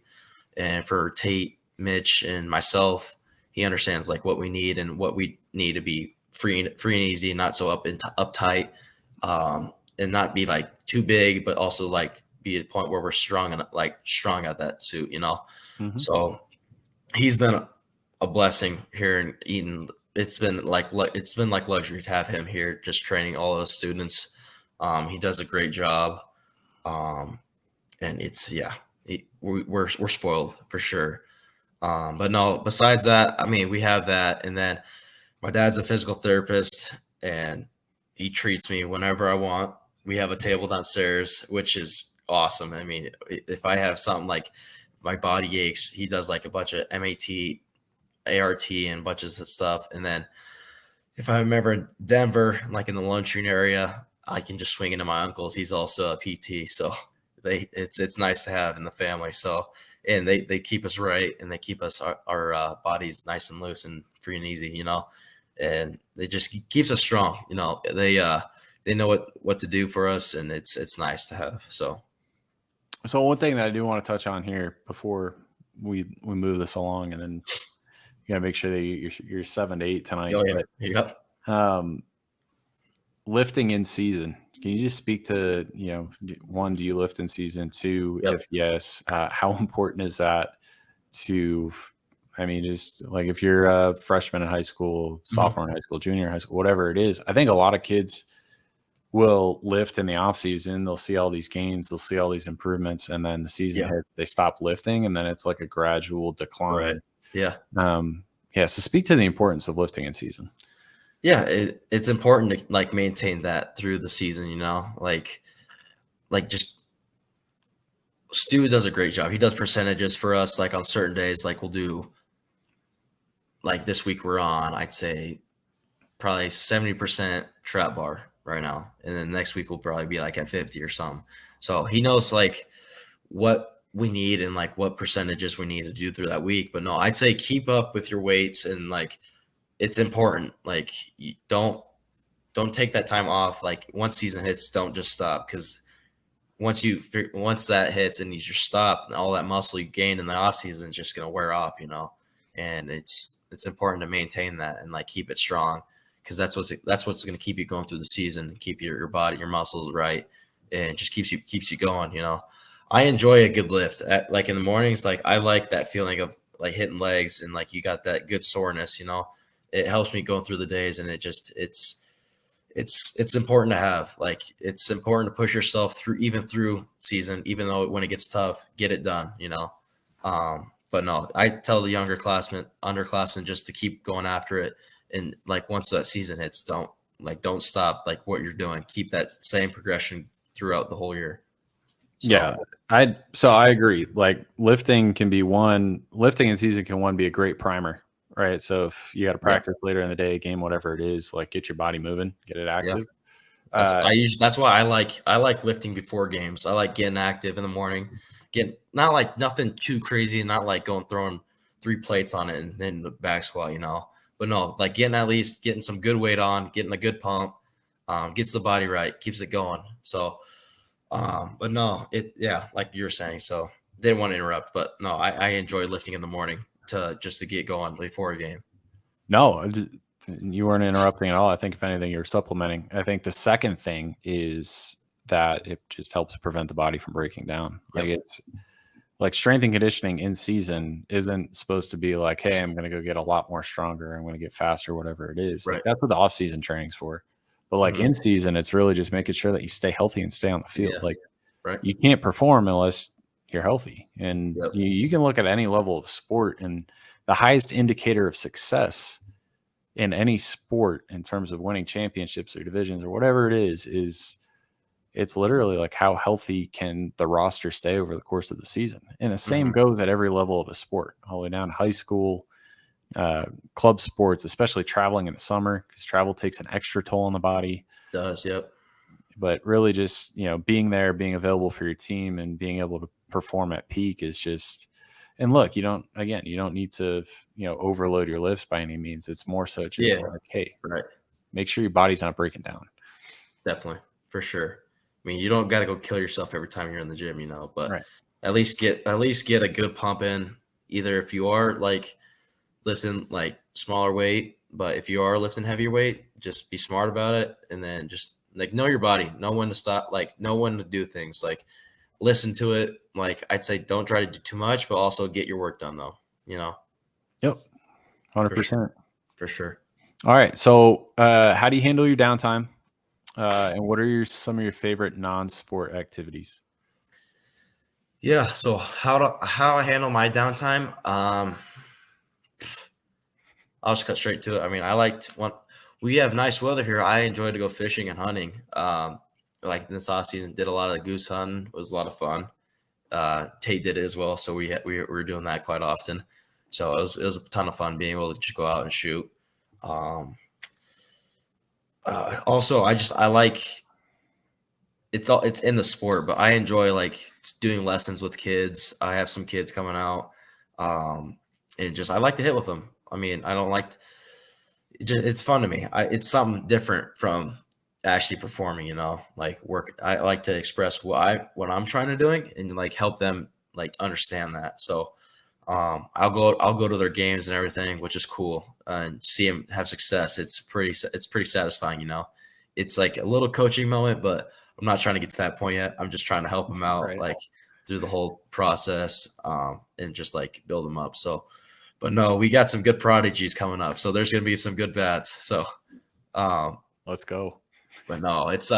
And for Tate, Mitch, and myself, he understands like what we need and what we need to be free and easy, not so uptight, and not be like too big, but also like be at a point where we're strong at that suit, you know. Mm-hmm. So he's been a blessing here in Eaton. It's been like luxury to have him here, just training all of the students. He does a great job, and it's we're spoiled for sure. But no, besides that, I mean, we have that, and then my dad's a physical therapist, and he treats me whenever I want. We have a table downstairs, which is awesome. I mean, if I have something like my body aches, he does like a bunch of MAT, ART, and bunches of stuff. And then if I'm ever in Denver, like in the lunchroom area, I can just swing into my uncle's. He's also a PT, so it's nice to have in the family. So, and they keep us right, and they keep us our bodies nice and loose and free and easy, you know. And they just keeps us strong, you know. They know what to do for us, and it's nice to have. So one thing that I do want to touch on here before we move this along, and then you got to make sure that you're 7 to 8 tonight. Oh, yeah. But, lifting in season. Can you just speak to, you know, one, do you lift in season? Two, if yes, how important is that to, I mean, just like if you're a freshman in high school, sophomore in high school, junior in high school, whatever it is, I think a lot of kids will lift in the off season. They'll see all these gains, they'll see all these improvements, and then the season hits, they stop lifting, and then it's like a gradual decline. Right. Yeah. So speak to the importance of lifting in season. Yeah, it's important to like maintain that through the season, you know, like just Stu does a great job. He does percentages for us, like on certain days, like we'll do, like this week we're on, I'd say probably 70% trap bar right now. And then next week we'll probably be like at 50 or something. So he knows like what we need and like what percentages we need to do through that week. But no, I'd say keep up with your weights, and like, it's important. Like, you don't take that time off. Like once season hits, don't just stop, because once that hits and you just stop, all that muscle you gain in the off season is just gonna wear off, you know. And it's important to maintain that and like keep it strong, because that's what's gonna keep you going through the season and keep your body, your muscles right, and just keeps you going. You know, I enjoy a good lift. Like in the mornings, like I like that feeling of like hitting legs and like you got that good soreness, you know. It helps me going through the days, and it's important to have. Like, it's important to push yourself through season, even though when it gets tough, get it done, you know. But no, I tell the underclassmen just to keep going after it, and like once that season hits, don't stop like what you're doing. Keep that same progression throughout the whole year. So, yeah, I agree. Like lifting in season can be a great primer. Right. So if you got to practice later in the day, game, whatever it is, like get your body moving, get it active. That's why I like lifting before games. I like getting active in the morning, not like nothing too crazy, not like throwing 3 plates on it and then the back squat, you know, but no, like getting some good weight on, getting a good pump, gets the body right, keeps it going. So, but no, like you were saying, so didn't want to interrupt, but no, I enjoy lifting in the morning to get going before a game. No, you weren't interrupting at all. I think if anything, you're supplementing. I think the second thing is that it just helps prevent the body from breaking down. Like it's like strength and conditioning in season isn't supposed to be like, hey, I'm going to go get a lot more stronger. I'm going to get faster, whatever it is. Right. Like that's what the off season training's for. But like in season, it's really just making sure that you stay healthy and stay on the field. Like you can't perform unless you're healthy. And you can look at any level of sport, and the highest indicator of success in any sport in terms of winning championships or divisions or whatever it is it's literally like how healthy can the roster stay over the course of the season. And the same goes at every level of a sport, all the way down to high school, club sports, especially traveling in the summer, because travel takes an extra toll on the body. It does, yep. But really just, you know, being there, being available for your team and being able to perform at peak is just, and look, you don't need to, you know, overload your lifts by any means. It's more so just like, hey, make sure your body's not breaking down. Definitely, for sure. mean, you don't got to go kill yourself every time you're in the gym, but Right. at least get a good pump in. Either if you are like lifting like smaller weight, but if you are lifting heavier weight, just be smart about it, and then just like know your body, know when to stop, like know when to do things, like listen to it. Like I'd say, don't try to do too much, but also get your work done though. Yep. 100%. For sure. For sure. All right. So, how do you handle your downtime? And what are some of your favorite non-sport activities? Yeah. So how I handle my downtime? I'll just cut straight to it. I mean, when we have nice weather here, I enjoy to go fishing and hunting. Like in this off season, did a lot of goose hunting. It was a lot of fun. Tate did it as well, so we were doing that quite often. So it was a ton of fun being able to just go out and shoot. Also, I like it's in the sport, but I enjoy like doing lessons with kids. I have some kids coming out, and just I like to hit with them. I mean, I don't like it's fun to me. It's something different from actually performing, like work. I like to express what I'm trying to doing and like help them like understand that. So I'll go to their games and everything, which is cool, and see them have success. It's pretty satisfying, It's like a little coaching moment, but I'm not trying to get to that point yet. I'm just trying to help them out, Right. like through the whole process, and just like build them up. So, but no, we got some good prodigies coming up, so there's gonna be some good bats. So, Let's go. but no, it's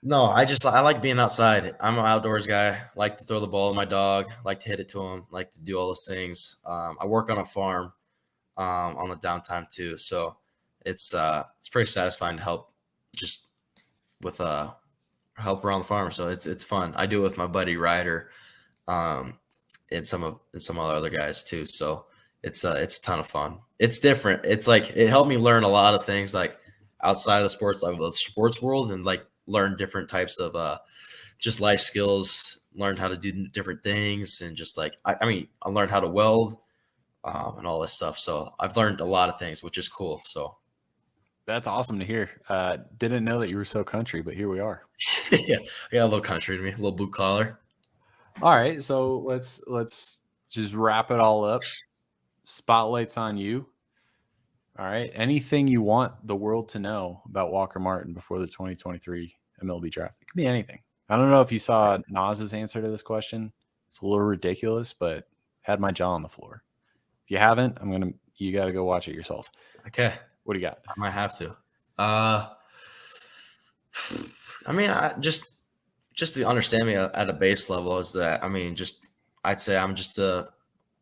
no, I like being outside. I'm an outdoors guy. Like to throw the ball at my dog. Like to hit it to him. Like to do all those things. I work on a farm on the downtime too, so it's pretty satisfying to help just with help around the farm. So it's fun. I do it with my buddy Ryder, and some other guys too. So it's a ton of fun. It's different. It's like it helped me learn a lot of things like outside of the sports, like the sports world, and like learn different types of just life skills. Learned how to do different things, and just like I mean, I learned how to weld and all this stuff. So I've learned a lot of things, which is cool. So That's awesome to hear. Didn't know that you were so country, but here we are. yeah, I got a little country to me, a little boot collar. All right, so let's just wrap it all up. Spotlight's on you. All right. Anything you want the world to know about Walker Martin before the 2023 MLB Draft? It could be anything. I don't know if you saw Nas's answer to this question. It's a little ridiculous, but had my jaw on the floor. If you haven't, you got to go watch it yourself. Okay. What do you got? I might have to. I mean, just to understand me at a base level is that, I mean, I'd say I'm just a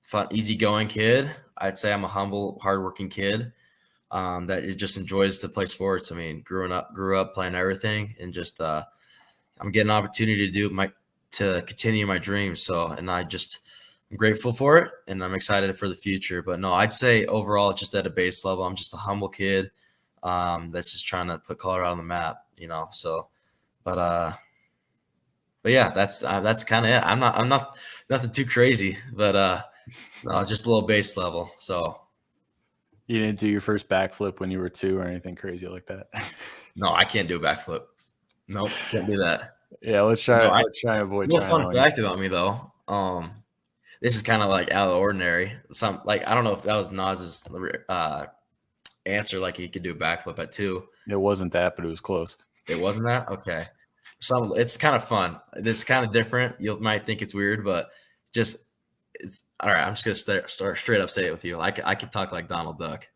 fun, easygoing kid. I'd say I'm a humble, hardworking kid that just enjoys to play sports. I mean, grew up playing everything, and just I'm getting an opportunity to continue my dreams. So, and I'm grateful for it, and I'm excited for the future. But no, I'd say overall, just at a base level, I'm just a humble kid that's just trying to put Colorado on the map, So, but yeah, that's kind of it. I'm not nothing too crazy, but no, just a little base level. So you didn't do your first backflip when you were 2 or anything crazy like that? no, I can't do a backflip. Nope, can't do that. Yeah, let's try and avoid. A fun fact about me though. This is kind of like out of the ordinary. I don't know if that was Nas's answer. Like he could do a backflip at 2. It wasn't that, but it was close. It wasn't that? Okay. It's kind of fun. It's kind of different. You might think it's weird, but it's all right. I'm just gonna start straight up say it with you. I could talk like Donald Duck.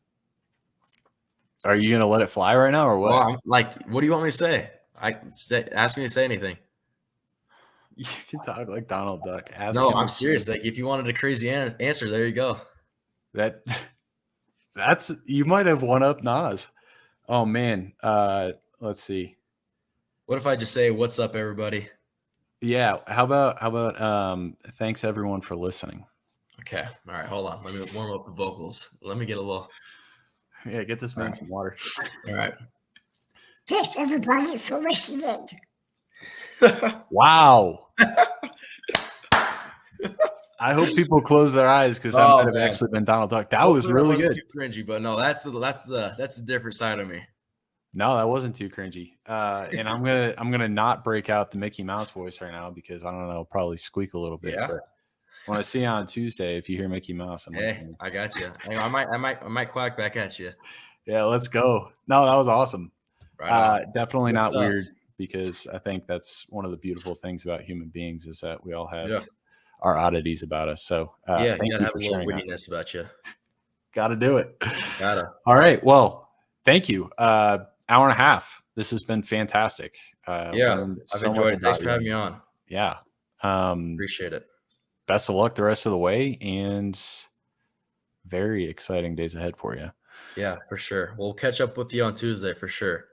Are you gonna let it fly right now, or what? Well, what do you want me to say? Ask me to say anything. You can talk like Donald Duck. No, I'm serious. Like if you wanted a crazy answer, there you go. That's you might have one up Nas. Oh man. Let's see. What if I just say, "What's up, everybody"? Yeah. How about thanks everyone for listening. Okay. All right. Hold on. Let me warm up the vocals. Let me get a little. Yeah. Get this man some water. All right. Thanks everybody for listening. Wow. I hope people close their eyes because that might have actually been Donald Duck. That was really good. Too cringy, but no, that's the different side of me. No, that wasn't too cringy. And I'm gonna not break out the Mickey Mouse voice right now because I don't know, probably squeak a little bit. Yeah. But when I see you on Tuesday, if you hear Mickey Mouse, I'm Hey, like, I got you. I might quack back at you. yeah, let's go. No, that was awesome. Right on. Definitely Good not stuff. weird because I think that's one of the beautiful things about human beings is that we all have our oddities about us. So Yeah, thank you you gotta have for a little sharing that. wittiness about you. Got to do it. Gotta. All right. Well, thank you. Hour and a half. This has been fantastic. Yeah, learned I've so enjoyed much it. Thanks about for you. having me on. Yeah. Appreciate it. Best of luck the rest of the way and very exciting days ahead for you. Yeah, for sure. We'll catch up with you on Tuesday for sure.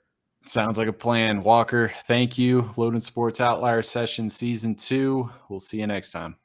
Sounds like a plan. Walker, thank you. Loden Sports Outlier Session Season 2. We'll see you next time.